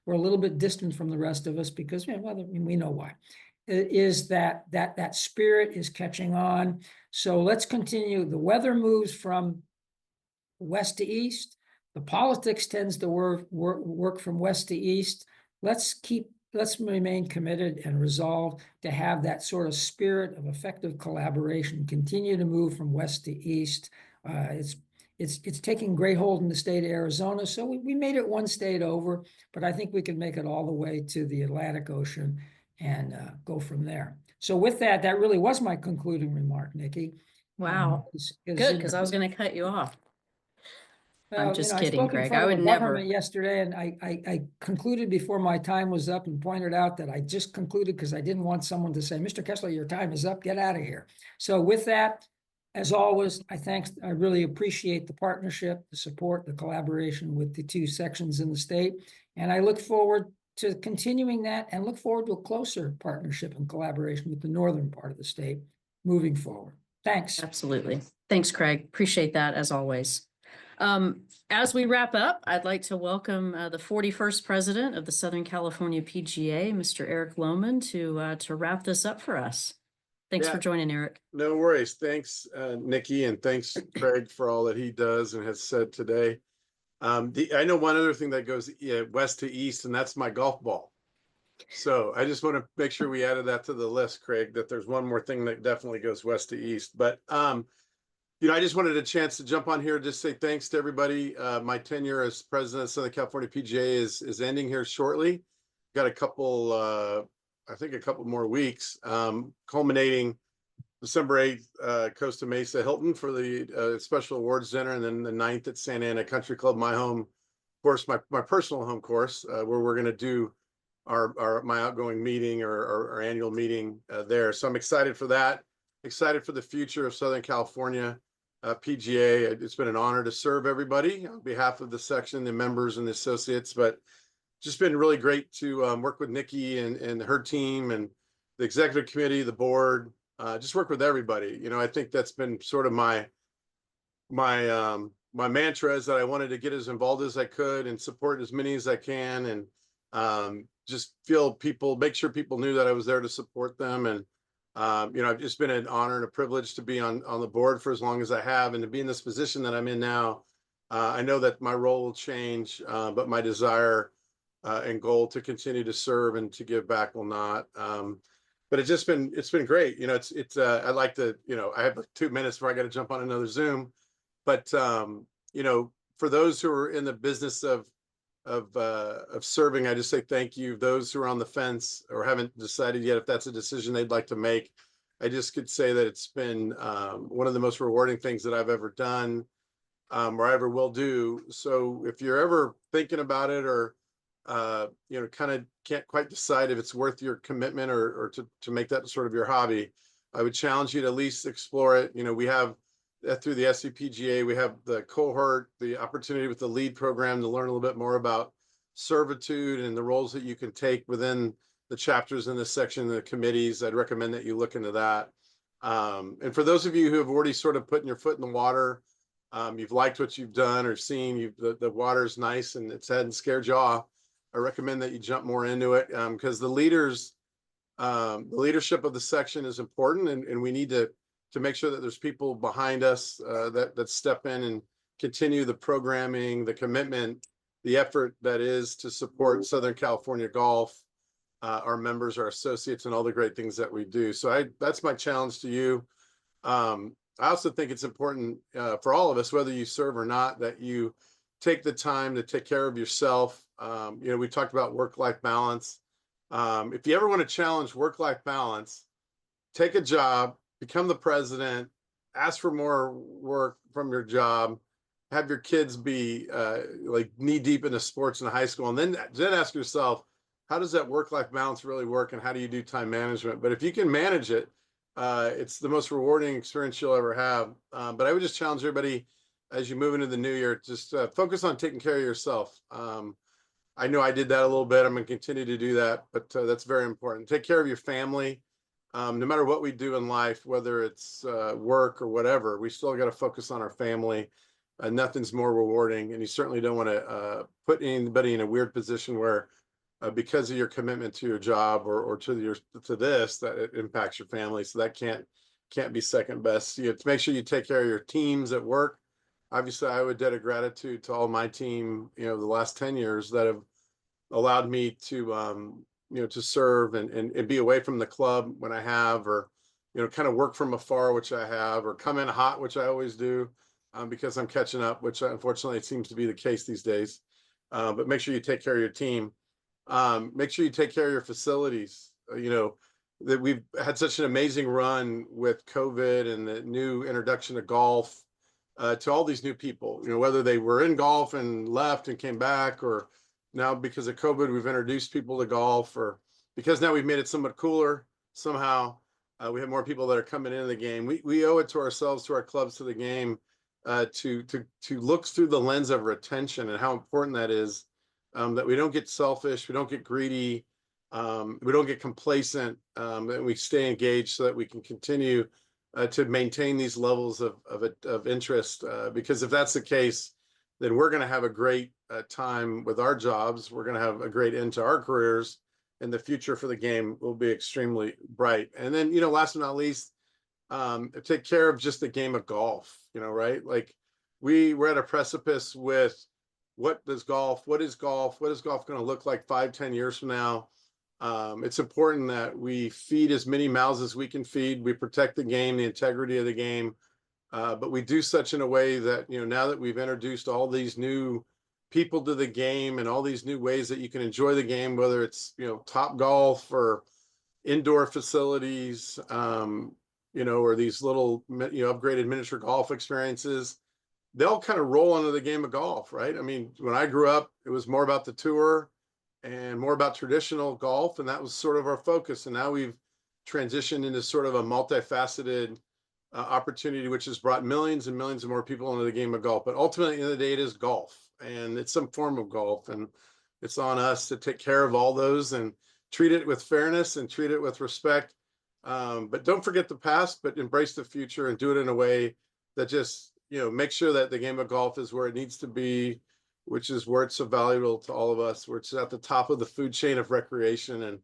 we're a little bit distant from the rest of us because we know why. Is that spirit is catching on. So let's continue. The weather moves from west to east. The politics tends to work from west to east. Let's remain committed and resolved to have that sort of spirit of effective collaboration continue to move from west to east. It's taking great hold in the state of Arizona. So we made it one state over, but I think we can make it all the way to the Atlantic Ocean and go from there. So with that really was my concluding remark, Nikki. Wow. is Good, in because the I was going to cut you off. I'm Well, just I kidding, spoke in Greg. front I of would the government never. yesterday, and I concluded before my time was up and pointed out that I just concluded because I didn't want someone to say, Mr. Kessler, your time is up, get out of here. So with that, as always, I really appreciate the partnership, the support, the collaboration with the two sections in the state. And I look forward to continuing that and look forward to a closer partnership and collaboration with the northern part of the state moving forward. Thanks. Absolutely. Thanks, Craig. Appreciate that as always. As we wrap up, I'd like to welcome the 41st president of the Southern California PGA, Mr. Eric Lohman, to wrap this up for us. Thanks for joining, Eric. No worries. Thanks, Nikki, and thanks, Craig, for all that he does and has said today. I know one other thing that goes west to east, and that's my golf ball. So I just want to make sure we added that to the list, Craig, that there's one more thing that definitely goes west to east. But I just wanted a chance to jump on here, just say thanks to everybody. My tenure as president of Southern California PGA is ending here shortly. Got a couple, I think a couple more weeks, culminating December 8th, Costa Mesa Hilton for the special awards dinner, and then the 9th at Santa Ana Country Club, my home course, my personal home course, where we're going to do my outgoing meeting or our annual meeting there. So I'm excited for that. Excited for the future of Southern California PGA. It's been an honor to serve everybody on behalf of the section, the members and the associates, but just been really great to work with Nikki and her team and the executive committee, the board, just work with everybody. I think that's been sort of my mantra, is that I wanted to get as involved as I could and support as many as I can, and just make sure people knew that I was there to support them. And it's just been an honor and a privilege to be on the board for as long as I have, and to be in this position that I'm in now. I know that my role will change, but my desire and goal to continue to serve and to give back will not. But it's been great. I'd like to, I have 2 minutes before I got to jump on another Zoom. But for those who are in the business of serving, I just say thank you. Those who are on the fence or haven't decided yet if that's a decision they'd like to make, I just could say that it's been one of the most rewarding things that I've ever done, or I ever will do. So if you're ever thinking about it, or kind of can't quite decide if it's worth your commitment or to make that sort of your hobby, I would challenge you to at least explore it. We have through the SCPGA, we have the cohort, the opportunity with the lead program to learn a little bit more about servitude and the roles that you can take within the chapters in this section, the committees. I'd recommend that you look into that. And for those of you who have already sort of put your foot in the water, you've liked what you've done or seen, the water's nice and it hadn't scared you off, I recommend that you jump more into it, because the leadership of the section is important, and we need to make sure that there's people behind us that step in and continue the programming, the commitment, the effort that is to support Southern California golf, our members, our associates, and all the great things that we do. So that's my challenge to you. I also think it's important for all of us, whether you serve or not, that you take the time to take care of yourself. We talked about work-life balance. If you ever want to challenge work-life balance, take a job, become the president, ask for more work from your job, have your kids be like knee deep into sports in high school, and then ask yourself, how does that work-life balance really work, and how do you do time management? But if you can manage it, it's the most rewarding experience you'll ever have. But I would just challenge everybody, as you move into the new year, just focus on taking care of yourself. I know I did that a little bit. I'm going to continue to do that, but that's very important. Take care of your family. No matter what we do in life, whether it's work or whatever, we still got to focus on our family. Nothing's more rewarding, and you certainly don't want to put anybody in a weird position where, because of your commitment to your job or to this, that it impacts your family. So that can't be second best. You have to make sure you take care of your teams at work. Obviously, I owe a debt of gratitude to all my team, the last 10 years that have allowed me to, to serve and be away from the club when I have, or, kind of work from afar, which I have, or come in hot, which I always do, because I'm catching up, which unfortunately it seems to be the case these days. But make sure you take care of your team. Make sure you take care of your facilities. that we've had such an amazing run with COVID and the new introduction of golf to all these new people, whether they were in golf and left and came back, or now because of COVID, we've introduced people to golf, or because now we've made it somewhat cooler somehow. We have more people that are coming into the game. We owe it to ourselves, to our clubs, to the game, to look through the lens of retention and how important that is, that we don't get selfish, we don't get greedy, we don't get complacent, and we stay engaged so that we can continue to maintain these levels of interest. Because if that's the case, then we're going to have a great time with our jobs. We're going to have a great end to our careers, and the future for the game will be extremely bright. And then, last but not least, take care of just the game of golf, right? Like we're at a precipice with what is golf going to look like 5-10 years from now? It's important that we feed as many mouths as we can feed. We protect the game, the integrity of the game, but we do such in a way that, now that we've introduced all these new people to the game and all these new ways that you can enjoy the game, whether it's, Top Golf or indoor facilities, or these little, upgraded miniature golf experiences, they'll kind of roll into the game of golf, right? I mean, when I grew up, it was more about the tour and more about traditional golf, and that was sort of our focus. And now we've transitioned into sort of a multifaceted opportunity, which has brought millions and millions of more people into the game of golf. But ultimately, at the end of the day, it is golf, and it's some form of golf, and it's on us to take care of all those and treat it with fairness and treat it with respect. But don't forget the past, but embrace the future and do it in a way that just, make sure that the game of golf is where it needs to be, which is where it's so valuable to all of us, where it's at the top of the food chain of recreation. And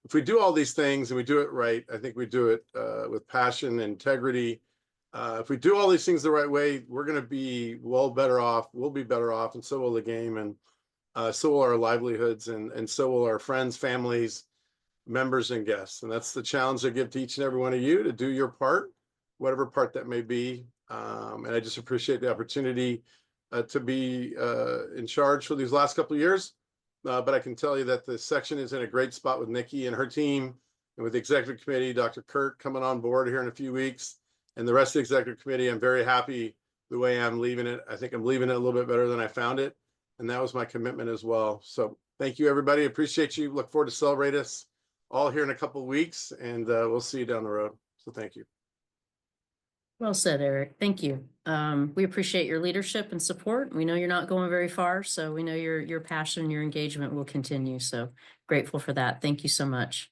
if we do all these things and we do it right, I think we do it with passion and integrity. If we do all these things the right way, we're going to be better off. We'll be better off, and so will the game, and so will our livelihoods, and so will our friends, families, members, and guests. And that's the challenge I give to each and every one of you, to do your part, whatever part that may be. And I just appreciate the opportunity to be in charge for these last couple of years. But I can tell you that the section is in a great spot with Nikki and her team, and with the executive committee, Dr. Kurt coming on board here in a few weeks, and the rest of the executive committee. I'm very happy the way I'm leaving it. I think I'm leaving it a little bit better than I found it. And that was my commitment as well. So thank you, everybody. Appreciate you. Look forward to celebrate us all here in a couple of weeks, and we'll see you down the road. So thank you. Well said, Eric. Thank you. We appreciate your leadership and support. We know you're not going very far, so we know your passion and your engagement will continue. So grateful for that. Thank you so much.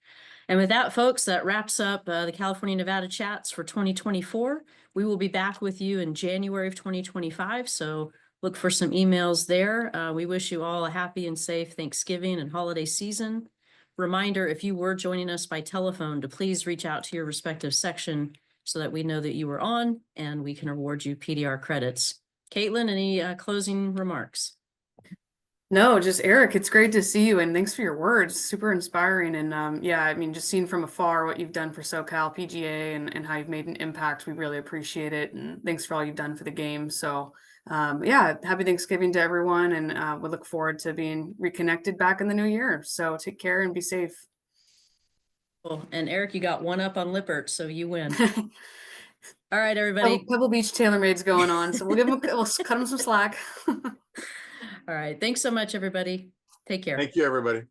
And with that, folks, that wraps up the California Nevada Chats for 2024. We will be back with you in January of 2025. So look for some emails there. We wish you all a happy and safe Thanksgiving and holiday season. Reminder, if you were joining us by telephone, to please reach out to your respective section so that we know that you were on and we can award you PDR credits. Caitlin, any closing remarks? No, just Eric, it's great to see you, and thanks for your words. Super inspiring. And yeah, I mean, just seeing from afar what you've done for SoCal PGA and how you've made an impact, we really appreciate it. And thanks for all you've done for the game. So yeah, happy Thanksgiving to everyone, and we look forward to being reconnected back in the new year. So take care and be safe. Cool. And Eric, you got one up on Lippert, so you win. All right, everybody. Pebble Beach TaylorMade's going on, so we'll cut them some slack. All right. Thanks so much, everybody. Take care. Thank you, everybody.